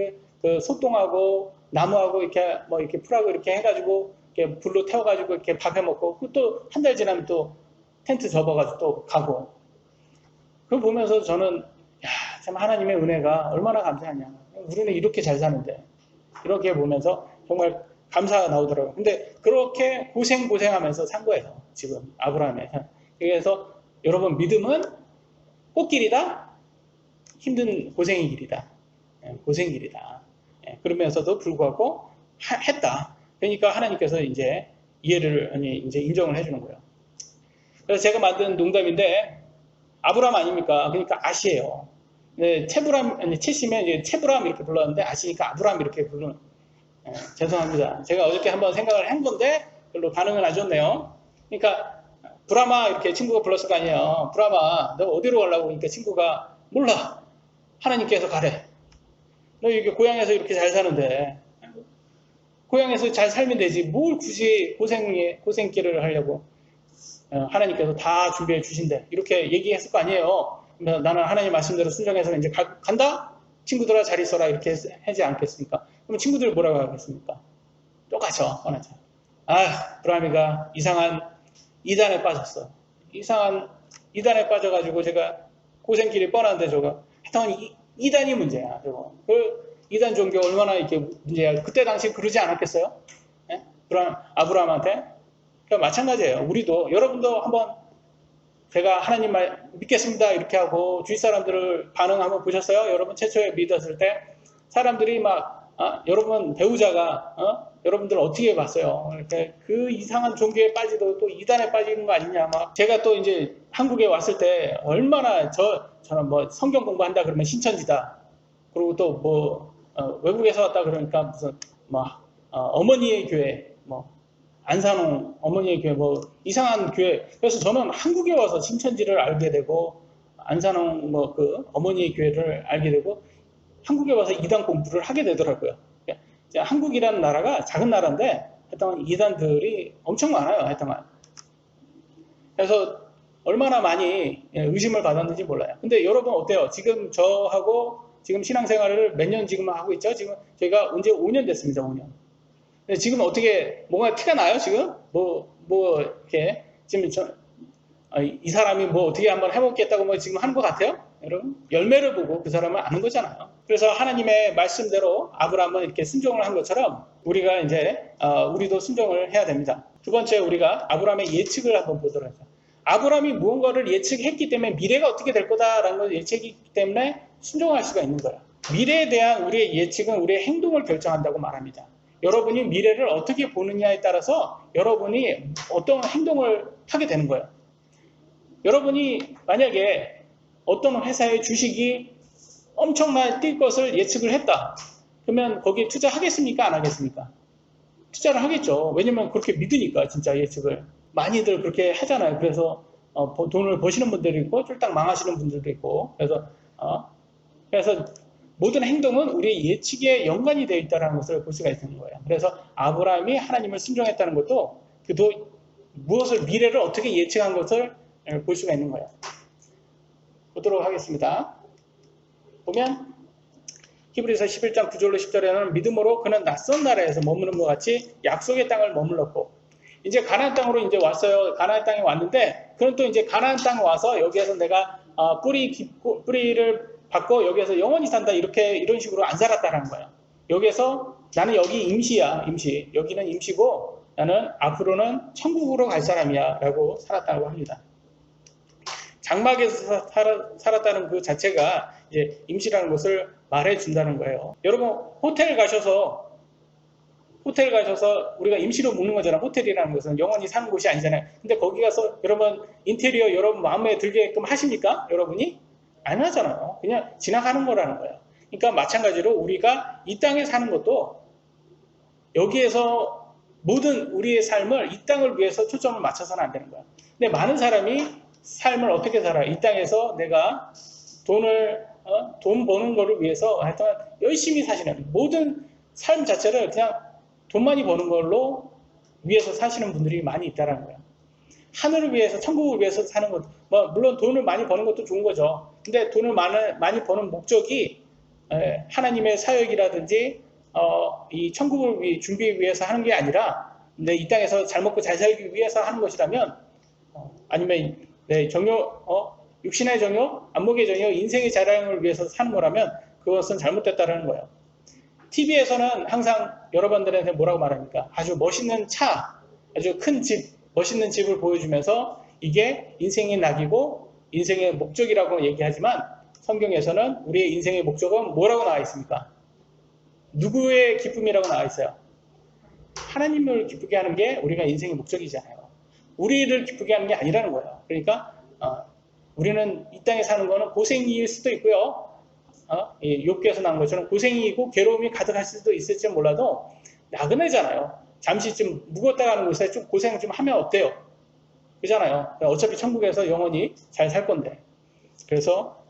그 소똥하고 나무하고 이렇게 뭐 이렇게 풀하고 이렇게 해가지고 이렇게 불로 태워가지고 이렇게 밥 해 먹고 또 한 달 지나면 또 텐트 접어가지고 또 가고 그걸 보면서 저는 참 하나님의 은혜가 얼마나 감사하냐. 우리는 이렇게 잘 사는데 이렇게 보면서 정말 감사가 나오더라고요. 근데 그렇게 고생하면서 산 거예요. 지금 아브라함의. 그래서 여러분 믿음은 꽃길이다. 힘든 고생의 길이다. 고생 길이다. 그러면서도 불구하고 했다. 그러니까 하나님께서 이제 이해를 이제 인정을 해주는 거예요. 그래서 제가 만든 농담인데 아브라함 아닙니까? 그러니까 아시예요. 채시면 이제 채브람 이렇게 불렀는데 아시니까 아브라함 이렇게 부르는. 죄송합니다. 제가 어저께 한번 생각을 한 건데 별로 반응은 안 좋네요. 그러니까 브라마 이렇게 친구가 불렀을 거 아니에요. 브라마 너 어디로 가려고 그러니까 친구가 몰라. 하나님께서 가래. 너 이게 고향에서 이렇게 잘 사는데 고향에서 잘 살면 되지 뭘 굳이 고생길을 하려고 하나님께서 다 준비해 주신대 이렇게 얘기했을 거 아니에요. 나는 하나님 말씀대로 순종해서 이제 간다? 친구들아 잘 있어라 이렇게 하지 않겠습니까? 그럼 친구들 뭐라고 하겠습니까? 똑같죠. 뻔하죠. 브라미가 이상한 이단에 빠졌어. 이상한 이단에 빠져가지고 제가 고생길이 뻔한데 저거 하여튼 이단이 문제야. 저거. 그 이단 종교 얼마나 이렇게 문제야. 그때 당시 그러지 않았겠어요? 아브라함한테? 그러니까 마찬가지예요. 우리도 여러분도 한번 제가 하나님 말 믿겠습니다 이렇게 하고 주위 사람들을 반응 한번 보셨어요? 여러분 최초에 믿었을 때 사람들이 막 여러분 배우자가 여러분들 어떻게 봤어요? 이렇게 그 이상한 종교에 빠지도 또 이단에 빠지는 거 아니냐 막 제가 또 이제 한국에 왔을 때 얼마나 저는 뭐 성경 공부한다 그러면 신천지다 그리고 또 뭐 외국에서 왔다 그러니까 무슨 막 어머니의 교회 뭐 안산홍 어머니의 교회 뭐 이상한 교회 그래서 저는 한국에 와서 신천지를 알게 되고 안산홍 뭐 그 어머니의 교회를 알게 되고 한국에 와서 이단 공부를 하게 되더라고요. 한국이라는 나라가 작은 나라인데 하여튼 이단들이 엄청 많아요. 하여튼 그래서 얼마나 많이 의심을 받았는지 몰라요. 근데 여러분 어때요? 지금 저하고 지금 신앙생활을 몇 년 지금 하고 있죠? 지금 저희가 언제 5년 됐습니다. 5년. 근데 지금 어떻게 뭔가 티가 나요? 지금 이렇게 지금 이 사람이 뭐 어떻게 한번 해먹겠다고 뭐 지금 하는 것 같아요? 여러분 열매를 보고 그 사람을 아는 거잖아요. 그래서 하나님의 말씀대로 아브라함은 이렇게 순종을 한 것처럼 우리가 이제 우리도 순종을 해야 됩니다. 두 번째 우리가 아브라함의 예측을 한번 보도록 하죠. 아브라함이 무언가를 예측했기 때문에 미래가 어떻게 될 거다라는 걸 예측했기 때문에 순종할 수가 있는 거예요. 미래에 대한 우리의 예측은 우리의 행동을 결정한다고 말합니다. 여러분이 미래를 어떻게 보느냐에 따라서 여러분이 어떤 행동을 하게 되는 거예요. 여러분이 만약에 어떤 회사의 주식이 엄청나게 뛸 것을 예측을 했다. 그러면 거기에 투자하겠습니까? 안 하겠습니까? 투자를 하겠죠. 왜냐면 그렇게 믿으니까 진짜 예측을. 많이들 그렇게 하잖아요. 그래서 돈을 버시는 분들이 있고 쫄딱 망하시는 분들도 있고 그래서 모든 행동은 우리의 예측에 연관이 되어 있다는 것을 볼 수가 있는 거예요. 그래서 아브라함이 하나님을 순종했다는 것도 그도 무엇을 미래를 어떻게 예측한 것을 볼 수가 있는 거예요. 보도록 하겠습니다. 보면 히브리서 11장 9절로 10절에는 믿음으로 그는 낯선 나라에서 머무는 것 같이 약속의 땅을 머물렀고 이제 가나안 땅으로 이제 왔어요. 가나안 땅에 왔는데 그는 또 이제 가나안 땅에 와서 여기에서 내가 뿌리를 받고 여기에서 영원히 산다 이런 식으로 안 살았다는 거예요. 여기에서 나는 여기 임시야, 임시. 여기는 임시고 나는 앞으로는 천국으로 갈 사람이야 라고 살았다고 합니다. 장막에서 살았다는 그 자체가 이제 임시라는 것을 말해 준다는 거예요. 여러분 호텔 가셔서 우리가 임시로 묵는 거잖아. 호텔이라는 것은 영원히 사는 곳이 아니잖아요. 근데 거기 가서 여러분 인테리어 여러분 마음에 들게끔 하십니까? 여러분이? 안 하잖아요. 그냥 지나가는 거라는 거예요. 그러니까 마찬가지로 우리가 이 땅에 사는 것도 여기에서 모든 우리의 삶을 이 땅을 위해서 초점을 맞춰서는 안 되는 거야. 근데 많은 사람이 삶을 어떻게 살아요? 이 땅에서 내가 돈 버는 거를 위해서 하여튼 열심히 사시는 모든 삶 자체를 그냥 돈 많이 버는 걸로 위해서 사시는 분들이 많이 있다는 거예요. 하늘을 위해서, 천국을 위해서 사는 것, 물론 돈을 많이 버는 것도 좋은 거죠. 근데 돈을 많이 버는 목적이 하나님의 사역이라든지 이 천국을 준비하기 위해서 하는 게 아니라 근데 이 땅에서 잘 먹고 잘 살기 위해서 하는 것이라면 아니면 육신의 정욕, 안목의 정욕, 인생의 자랑을 위해서 사는 거라면 그것은 잘못됐다는 거예요. TV에서는 항상 여러분들한테 뭐라고 말합니까? 아주 멋있는 차, 아주 큰 집, 멋있는 집을 보여주면서 이게 인생의 낙이고 인생의 목적이라고 얘기하지만 성경에서는 우리의 인생의 목적은 뭐라고 나와 있습니까? 누구의 기쁨이라고 나와 있어요? 하나님을 기쁘게 하는 게 우리가 인생의 목적이잖아요. 우리를 기쁘게 하는 게 아니라는 거예요. 그러니까 우리는 이 땅에 사는 거는 고생일 수도 있고요. 욥기에서 나온 것처럼 고생이고 괴로움이 가득할 수도 있을지 몰라도 나그네잖아요. 잠시 좀 묵었다 가는 곳에 좀 고생 좀 하면 어때요? 그잖아요. 어차피 천국에서 영원히 잘 살 건데. 그래서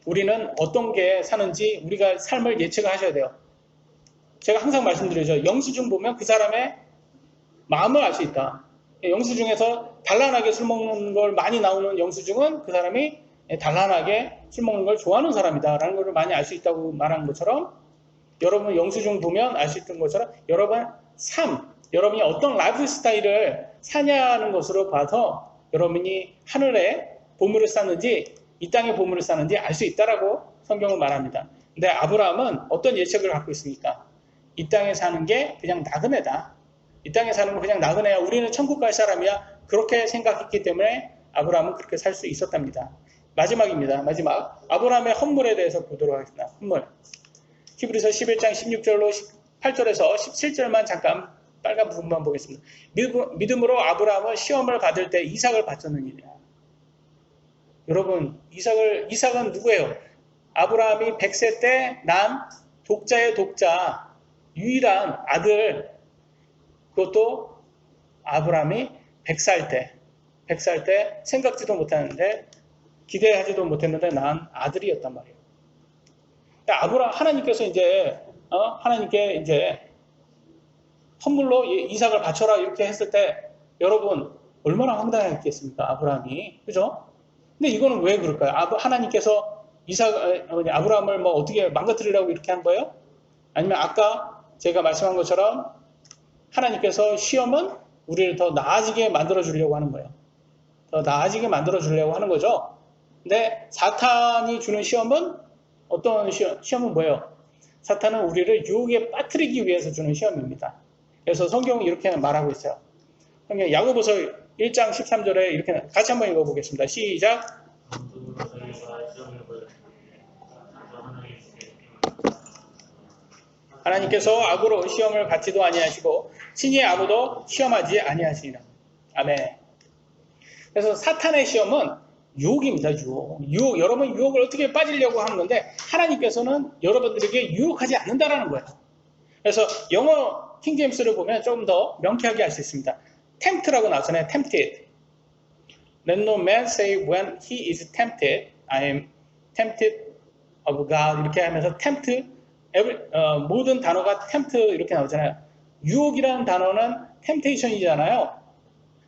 우리는 어떤 게 사는지 우리가 삶을 예측을 하셔야 돼요. 제가 항상 말씀드리죠. 영수증 보면 그 사람의 마음을 알 수 있다. 영수증에서 단란하게 술 먹는 걸 많이 나오는 영수증은 그 사람이 단란하게 술 먹는 걸 좋아하는 사람이다 라는 걸 많이 알 수 있다고 말한 것처럼 여러분 영수증 보면 알 수 있는 것처럼 여러분이 어떤 라이프 스타일을 사냐는 것으로 봐서 여러분이 하늘에 보물을 쌓는지 이 땅에 보물을 쌓는지 알 수 있다라고 성경은 말합니다. 근데 아브라함은 어떤 예측을 갖고 있습니까? 이 땅에 사는 게 그냥 나그네다. 이 땅에 사는 건 그냥 나그네야. 우리는 천국 갈 사람이야. 그렇게 생각했기 때문에 아브라함은 그렇게 살 수 있었답니다. 마지막입니다. 마지막. 아브라함의 헌물에 대해서 보도록 하겠습니다. 헌물. 히브리서 11장 16절로 18절에서 17절만 잠깐 빨간 부분만 보겠습니다. 믿음으로 아브라함은 시험을 받을 때 이삭을 바쳤느니라. 여러분, 이삭은 누구예요? 아브라함이 100세 때 난 독자의 독자, 유일한 아들, 그것도 아브라함이 100살 때 생각지도 못했는데 기대하지도 못했는데 낳은 아들이었단 말이에요. 하나님께서 하나님께 이제 선물로 이삭을 바쳐라 이렇게 했을 때 여러분 얼마나 황당했겠습니까? 아브라함이. 그죠? 근데 이거는 왜 그럴까요? 하나님께서 아브라함을 어떻게 망가뜨리려고 이렇게 한 거예요? 아니면 아까 제가 말씀한 것처럼 하나님께서 시험은 우리를 더 나아지게 만들어 주려고 하는 거예요. 더 나아지게 만들어 주려고 하는 거죠. 근데 사탄이 주는 시험은 어떤 시험은 뭐예요? 사탄은 우리를 유혹에 빠뜨리기 위해서 주는 시험입니다. 그래서 성경은 이렇게 말하고 있어요. 성경 야고보서 1장 13절에 이렇게 같이 한번 읽어보겠습니다. 시작. 하나님께서 악으로 시험을 받지도 아니하시고 친히 아무도 시험하지 아니하시니라. 아멘. 그래서 사탄의 시험은 유혹입니다. 유혹. 여러분 유혹을 어떻게 빠지려고 하는 건데 하나님께서는 여러분들에게 유혹하지 않는다라는 거예요. 그래서 영어 킹제임스를 보면 조금 더 명쾌하게 알 수 있습니다. tempt라고 나오잖아요. tempted. Let no man say when he is tempted, I am tempted of God. 이렇게 하면서 tempt, 모든 단어가 tempt 이렇게 나오잖아요. 유혹이라는 단어는 temptation이잖아요.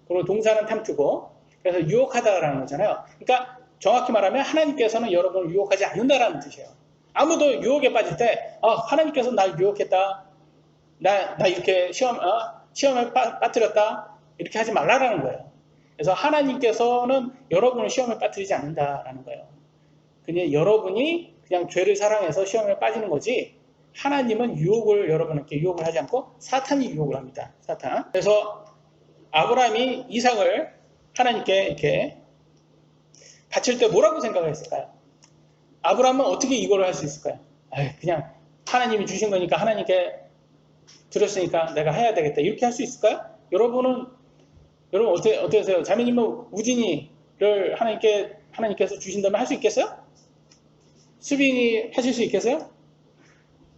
그리고 동사는 tempt고, 그래서 유혹하다라는 거잖아요. 그러니까 정확히 말하면 하나님께서는 여러분을 유혹하지 않는다라는 뜻이에요. 아무도 유혹에 빠질 때, 하나님께서 날 유혹했다. 나 이렇게 시험에 빠뜨렸다. 이렇게 하지 말라라는 거예요. 그래서 하나님께서는 여러분을 시험에 빠뜨리지 않는다라는 거예요. 그냥 여러분이 그냥 죄를 사랑해서 시험에 빠지는 거지, 하나님은 유혹을 여러분에게 유혹을 하지 않고 사탄이 유혹을 합니다. 사탄. 그래서 아브라함이 이삭을 하나님께 이렇게 바칠 때 뭐라고 생각을 했을까요? 아브라함은 어떻게 이걸 할 수 있을까요? 그냥 하나님이 주신 거니까 하나님께 드렸으니까 내가 해야 되겠다, 이렇게 할 수 있을까요? 여러분 어떠세요? 자매님은 우진이를 하나님께서 주신다면 할 수 있겠어요? 수빈이 하실 수 있겠어요?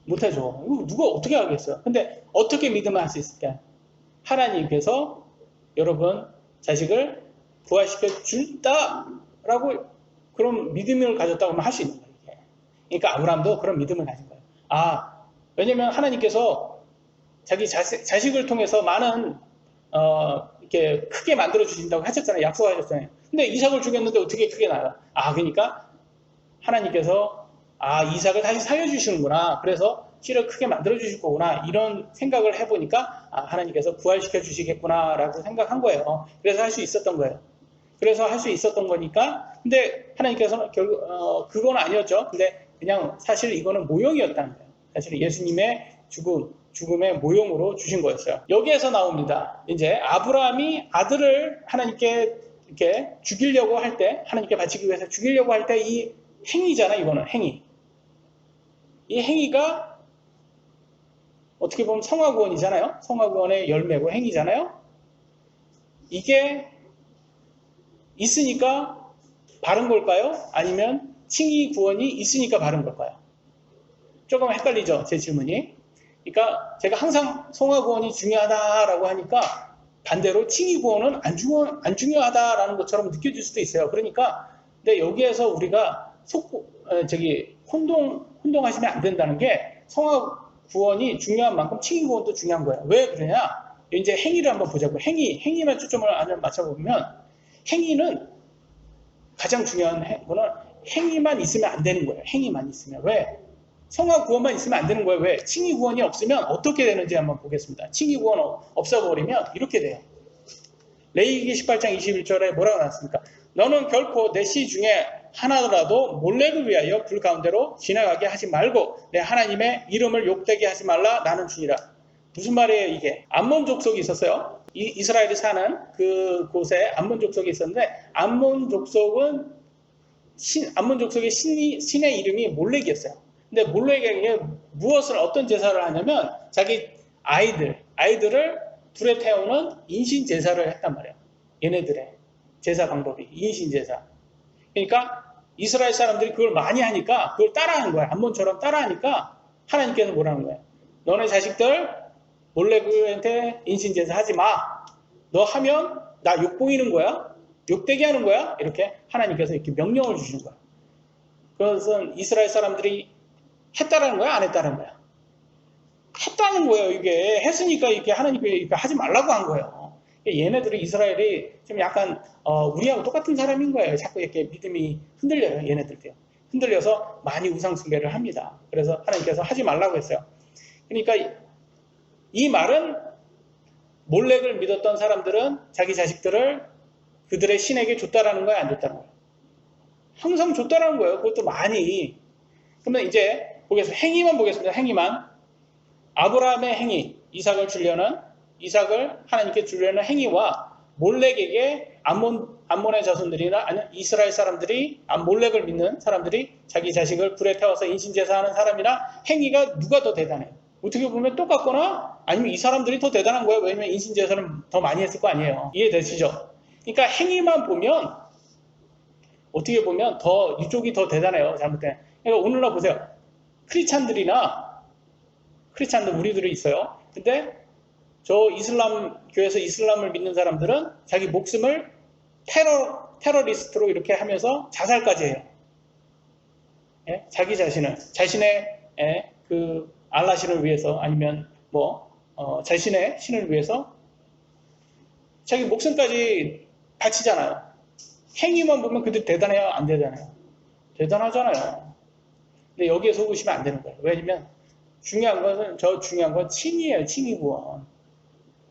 못하죠. 이거 누가 어떻게 하겠어요? 근데 어떻게 믿으면 할 수 있을까요? 하나님께서 여러분 자식을 부활시켜 준다라고 그런 믿음을 가졌다고 하면 할 수 있는 거예요. 그러니까 아브라함도 그런 믿음을 가진 거예요. 왜냐면 하나님께서 자기 자식을 통해서 많은 이렇게 크게 만들어 주신다고 하셨잖아요. 약속하셨잖아요. 근데 이삭을 죽였는데 어떻게 크게 나요? 그러니까 하나님께서 이삭을 다시 살려주시는구나. 그래서 씨를 크게 만들어 주실 거구나. 이런 생각을 해보니까 하나님께서 부활시켜 주시겠구나 라고 생각한 거예요. 그래서 할 수 있었던 거예요. 그래서 할 수 있었던 거니까. 근데 하나님께서는 결국 그건 아니었죠. 근데 그냥 사실 이거는 모형이었다는 거예요. 사실 예수님의 죽음의 모형으로 주신 거였어요. 여기에서 나옵니다. 이제 아브라함이 아들을 하나님께 이렇게 죽이려고 할 때, 하나님께 바치기 위해서 죽이려고 할 때 이 행위잖아. 이거는 행위. 이 행위가 어떻게 보면 성화구원이잖아요. 성화구원의 열매고 행위잖아요. 이게 있으니까 바른 걸까요? 아니면 칭의 구원이 있으니까 바른 걸까요? 조금 헷갈리죠, 제 질문이. 그러니까 제가 항상 성화구원이 중요하다라고 하니까 반대로 칭의 구원은 안 중요하다라는 것처럼 느껴질 수도 있어요. 그러니까 근데 여기에서 우리가 혼동하시면 안 된다는 게, 성화구원이 중요한 만큼 칭의 구원도 중요한 거예요. 왜 그러냐? 이제 행위를 한번 보자고. 행위만 초점을 맞춰보면, 행위는 가장 중요한 거는 행위만 있으면 안 되는 거예요. 행위만 있으면. 왜? 성화구원만 있으면 안 되는 거예요. 왜? 칭의구원이 없으면 어떻게 되는지 한번 보겠습니다. 칭의구원 없어버리면 이렇게 돼요. 레위기 18장 21절에 뭐라고 나왔습니까? 너는 결코 내 씨 중에 하나라도 몰렉을 위하여 불 가운데로 지나가게 하지 말고 내 하나님의 이름을 욕되게 하지 말라. 나는 주니라. 무슨 말이에요 이게? 암몬 족속이 있었어요. 이스라엘이 사는 그곳에 암몬 족속이 있었는데, 암몬 족속의 신의 이름이 몰렉이었어요. 근데 몰렉에게 어떤 제사를 하냐면 자기 아이들을 불에 태우는 인신 제사를 했단 말이에요. 얘네들의 제사 방법이 인신 제사. 그러니까 이스라엘 사람들이 그걸 많이 하니까 그걸 따라하는 거야. 암몬처럼 따라하니까 하나님께서 뭐라는 거예요? 너네 자식들 몰렉한테 인신 제사 하지 마. 너 하면 나 욕 보이는 거야. 욕되게 하는 거야. 이렇게 하나님께서 이렇게 명령을 주시는 거야. 그것은 이스라엘 사람들이 했다라는 거야, 안 했다라는 거야? 했다는 거예요. 이게 했으니까 이렇게 하나님께 하지 말라고 한 거예요. 얘네들이, 이스라엘이 좀 약간 우리하고 똑같은 사람인 거예요. 자꾸 이렇게 믿음이 흔들려요. 얘네들도요. 흔들려서 많이 우상 숭배를 합니다. 그래서 하나님께서 하지 말라고 했어요. 그러니까 이 말은 몰렉을 믿었던 사람들은 자기 자식들을 그들의 신에게 줬다라는 거야, 안 줬다는 거야? 항상 줬다라는 거예요. 그것도 많이. 그러면 이제 행위만 보겠습니다. 행위만. 아브라함의 행위, 이삭을 하나님께 주려는 행위와 몰렉에게 암몬의 자손들이나 아니면 이스라엘 사람들이 몰렉을 믿는 사람들이 자기 자식을 불에 태워서 인신제사하는 사람이나 행위가 누가 더 대단해요? 어떻게 보면 똑같거나 아니면 이 사람들이 더 대단한 거예요. 왜냐면 인신제사를 더 많이 했을 거 아니에요. 이해되시죠? 그러니까 행위만 보면 어떻게 보면 이쪽이 더 대단해요. 잘못된. 그러니까 오늘날 보세요. 크리스찬들 우리들이 있어요. 근데 저 교회에서 이슬람을 믿는 사람들은 자기 목숨을 테러리스트로 이렇게 하면서 자살까지 해요. 예? 자신의 알라 신을 위해서, 아니면 자신의 신을 위해서 자기 목숨까지 바치잖아요. 행위만 보면 그들 대단해요, 안 대단해요? 대단하잖아요. 근데 여기에 속으시면 안 되는 거예요. 왜냐면 중요한 건 칭의예요. 칭의구원.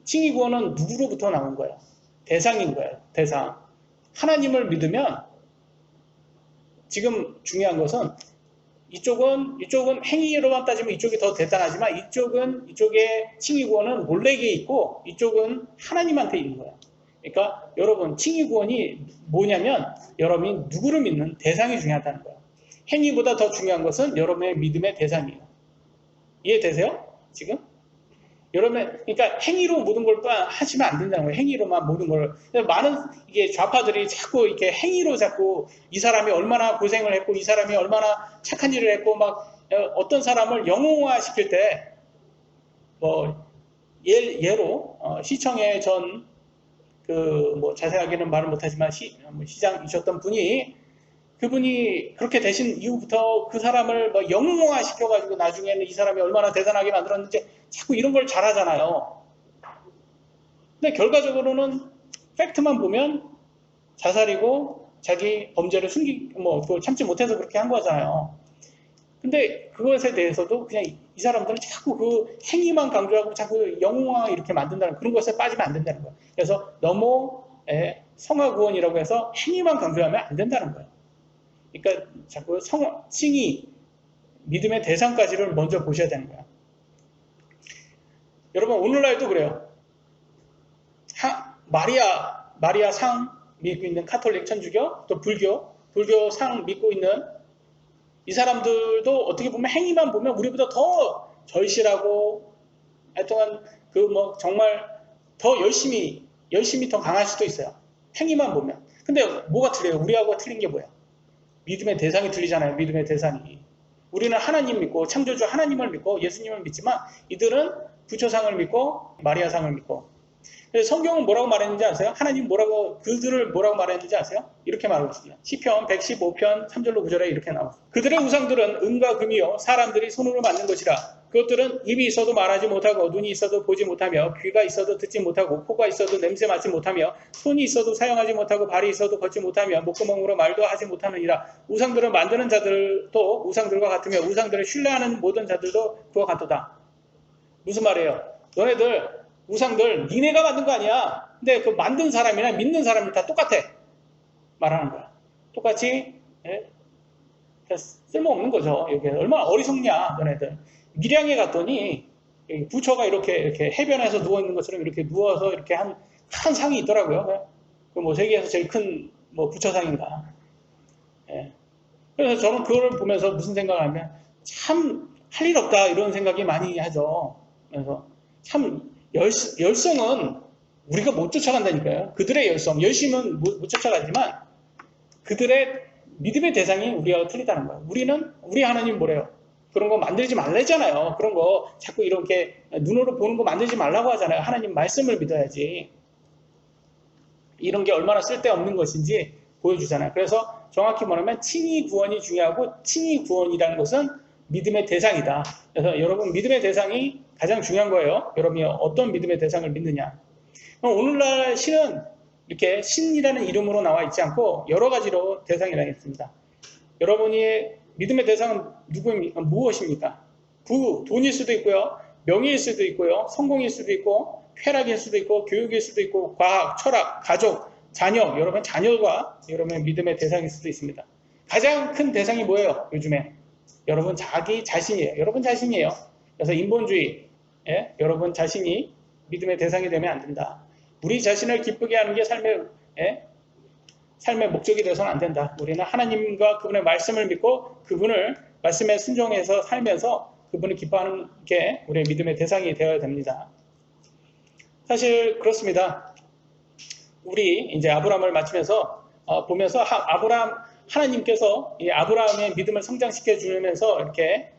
칭의구원은 누구로부터 나온 거예요? 대상인 거예요. 대상. 하나님을 믿으면 지금 중요한 것은 이쪽은 행위로만 따지면 이쪽이 더 대단하지만 이쪽의 칭의구원은 몰래게 있고 이쪽은 하나님한테 있는 거예요. 그러니까 여러분 칭의구원이 뭐냐면 여러분이 누구를 믿는 대상이 중요하다는 거예요. 행위보다 더 중요한 것은 여러분의 믿음의 대상이에요. 이해되세요? 지금? 여러분, 그러니까 행위로 모든 걸 하시면 안 된다는 거예요. 행위로만 모든 걸. 많은 이게 좌파들이 자꾸 이렇게 행위로 자꾸 이 사람이 얼마나 고생을 했고 이 사람이 얼마나 착한 일을 했고 막 어떤 사람을 영웅화 시킬 때 뭐 예로 시청에 전 그 뭐 자세하게는 말을 못하지만 시장이셨던 분이 그분이 그렇게 되신 이후부터 그 사람을 뭐 영웅화 시켜가지고 나중에는 이 사람이 얼마나 대단하게 만들었는지 자꾸 이런 걸 잘하잖아요. 근데 결과적으로는 팩트만 보면 자살이고 자기 범죄를 그걸 참지 못해서 그렇게 한 거잖아요. 근데 그것에 대해서도 그냥 이 사람들은 자꾸 그 행위만 강조하고 자꾸 영웅화 이렇게 만든다는 그런 것에 빠지면 안 된다는 거예요. 그래서 너무 성화구원이라고 해서 행위만 강조하면 안 된다는 거예요. 그러니까 자꾸 칭의, 믿음의 대상까지를 먼저 보셔야 되는 거야. 여러분 오늘날도 그래요. 마리아 상 믿고 있는 카톨릭 천주교, 또 불교 상 믿고 있는 이 사람들도 어떻게 보면 행위만 보면 우리보다 더 절실하고 하여튼 그 뭐 정말 더 열심히 더 강할 수도 있어요. 행위만 보면. 근데 뭐가 틀려요? 우리하고 틀린 게 뭐야? 믿음의 대상이 틀리잖아요. 믿음의 대상이. 우리는 하나님 믿고 창조주 하나님을 믿고 예수님을 믿지만 이들은 부처상을 믿고 마리아상을 믿고. 그래서 성경은 뭐라고 말했는지 아세요? 하나님 그들을 뭐라고 말했는지 아세요? 이렇게 말하고 있습니다. 시편 115편 3절로 9절에 이렇게 나왔어요. 그들의 우상들은 은과 금이요 사람들이 손으로 만든 것이라. 그것들은 입이 있어도 말하지 못하고 눈이 있어도 보지 못하며 귀가 있어도 듣지 못하고 코가 있어도 냄새 맡지 못하며 손이 있어도 사용하지 못하고 발이 있어도 걷지 못하며 목구멍으로 말도 하지 못하느니라. 우상들을 만드는 자들도 우상들과 같으며 우상들을 신뢰하는 모든 자들도 그와 같도다. 무슨 말이에요? 너네들 우상들 니네가 만든 거 아니야. 근데 그 만든 사람이나 믿는 사람이 다 똑같아. 말하는 거야. 똑같이 쓸모없는 거죠. 여기 얼마나 어리석냐 너네들. 밀양에 갔더니 부처가 이렇게 해변에서 누워 있는 것처럼 이렇게 누워서 이렇게 큰 상이 있더라고요. 그 뭐 세계에서 제일 큰 뭐 부처상인가. 그래서 저는 그걸 보면서 무슨 생각을 하면 참 할 일 없다 이런 생각이 많이 하죠. 그래서 참 열성은 우리가 못 쫓아간다니까요. 그들의 열심은 못 쫓아가지만 그들의 믿음의 대상이 우리하고 틀리다는 거예요. 우리 하나님 뭐래요? 그런 거 만들지 말래잖아요. 그런 거 자꾸 이렇게 눈으로 보는 거 만들지 말라고 하잖아요. 하나님 말씀을 믿어야지. 이런 게 얼마나 쓸데없는 것인지 보여주잖아요. 그래서 정확히 말하면 칭의 구원이 중요하고 칭의 구원이라는 것은 믿음의 대상이다. 그래서 여러분 믿음의 대상이 가장 중요한 거예요. 여러분이 어떤 믿음의 대상을 믿느냐. 오늘날 신은 이렇게 신이라는 이름으로 나와 있지 않고 여러 가지로 대상이라 했습니다. 여러분이 믿음의 대상은 누구입니까? 무엇입니까? 돈일 수도 있고요. 명예일 수도 있고요. 성공일 수도 있고 쾌락일 수도 있고 교육일 수도 있고 과학, 철학, 가족, 자녀. 여러분 자녀가 여러분의 믿음의 대상일 수도 있습니다. 가장 큰 대상이 뭐예요? 요즘에? 여러분 자기 자신이에요. 여러분 자신이에요. 그래서 인본주의 여러분 자신이 믿음의 대상이 되면 안 된다. 우리 자신을 기쁘게 하는 게 삶의 목적이 되어서는 안 된다. 우리는 하나님과 그분의 말씀을 믿고 그분을 말씀에 순종해서 살면서 그분을 기뻐하는 게 우리의 믿음의 대상이 되어야 됩니다. 사실 그렇습니다. 우리 이제 아브라함을 마치면서 보면서 하나님께서 이 아브라함의 믿음을 성장시켜 주면서 이렇게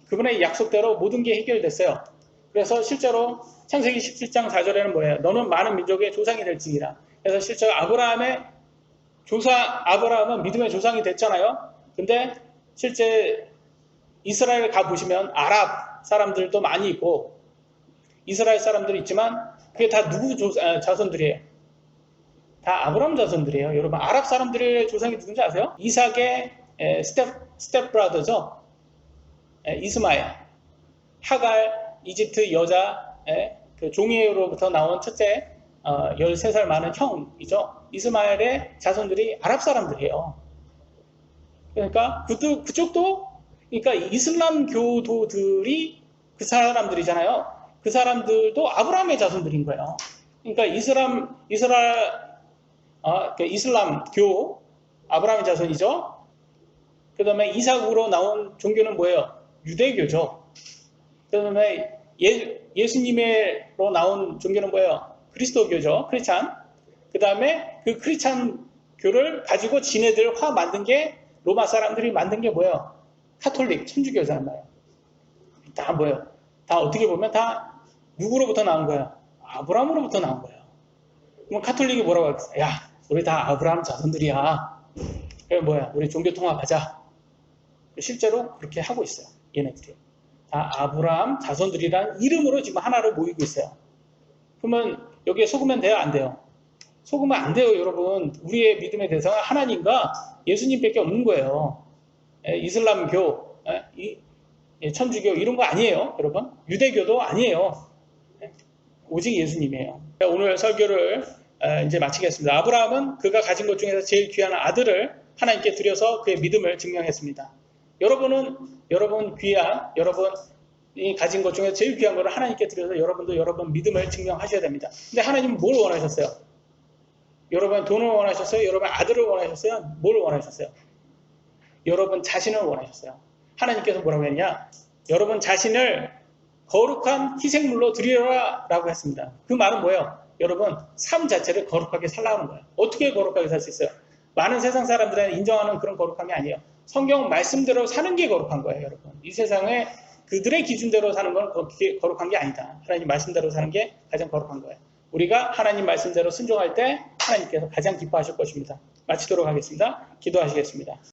그분의 약속대로 모든 게 해결됐어요. 그래서 실제로 창세기 17장 4절에는 뭐예요? 너는 많은 민족의 조상이 될지니라. 그래서 실제로 아브라함은 믿음의 조상이 됐잖아요. 근데 실제 이스라엘 가보시면 아랍 사람들도 많이 있고 이스라엘 사람들이 있지만 그게 다 누구 자손들이에요? 다 아브라함 자손들이에요. 여러분 아랍 사람들의 조상이 누군지 아세요? 이삭의 스텝 브라더죠. 이스마엘, 하갈, 이집트 여자 그 종이로부터 나온 첫째 13살 많은 형이죠. 이스마엘의 자손들이 아랍 사람들이에요. 그러니까 그쪽도 그러니까 이슬람 교도들이 그 사람들이잖아요. 그 사람들도 아브라함의 자손들인 거예요. 그러니까 이슬람교 아브라함의 자손이죠. 그 다음에 이삭으로 나온 종교는 뭐예요? 유대교죠. 그 다음에 예수님으로 나온 종교는 뭐예요? 그리스도교죠. 크리스찬. 그 다음에 그 크리스찬 교를 가지고 지네들 화 만든 게 로마 사람들이 만든 게 뭐예요? 카톨릭, 천주교잖아요. 말이에요. 다 뭐예요? 다 어떻게 보면 다 누구로부터 나온 거예요? 아브라함으로부터 나온 거예요. 그럼 카톨릭이 뭐라고 하겠어요? 야, 우리 다 아브라함 자손들이야. 그래 뭐야? 우리 종교 통합하자. 실제로 그렇게 하고 있어요. 얘네들이. 다 아브라함 자손들이라는 이름으로 지금 하나로 모이고 있어요. 그러면 여기에 속으면 돼요? 안 돼요? 속으면 안 돼요, 여러분. 우리의 믿음의 대상은 하나님과 예수님밖에 없는 거예요. 이슬람교, 천주교 이런 거 아니에요, 여러분. 유대교도 아니에요. 오직 예수님이에요. 오늘 설교를 이제 마치겠습니다. 아브라함은 그가 가진 것 중에서 제일 귀한 아들을 하나님께 드려서 그의 믿음을 증명했습니다. 여러분 귀한, 여러분이 가진 것 중에 제일 귀한 것을 하나님께 드려서 여러분도 여러분 믿음을 증명하셔야 됩니다. 근데 하나님은 뭘 원하셨어요? 여러분 돈을 원하셨어요? 여러분 아들을 원하셨어요? 뭘 원하셨어요? 여러분 자신을 원하셨어요. 하나님께서 뭐라고 했냐? 여러분 자신을 거룩한 희생물로 드리라 라고 했습니다. 그 말은 뭐예요? 여러분 삶 자체를 거룩하게 살라는 거예요. 어떻게 거룩하게 살 수 있어요? 많은 세상 사람들은 인정하는 그런 거룩함이 아니에요. 성경 말씀대로 사는 게 거룩한 거예요, 여러분. 이 세상에 그들의 기준대로 사는 건 그렇게 거룩한 게 아니다. 하나님 말씀대로 사는 게 가장 거룩한 거예요. 우리가 하나님 말씀대로 순종할 때 하나님께서 가장 기뻐하실 것입니다. 마치도록 하겠습니다. 기도하시겠습니다.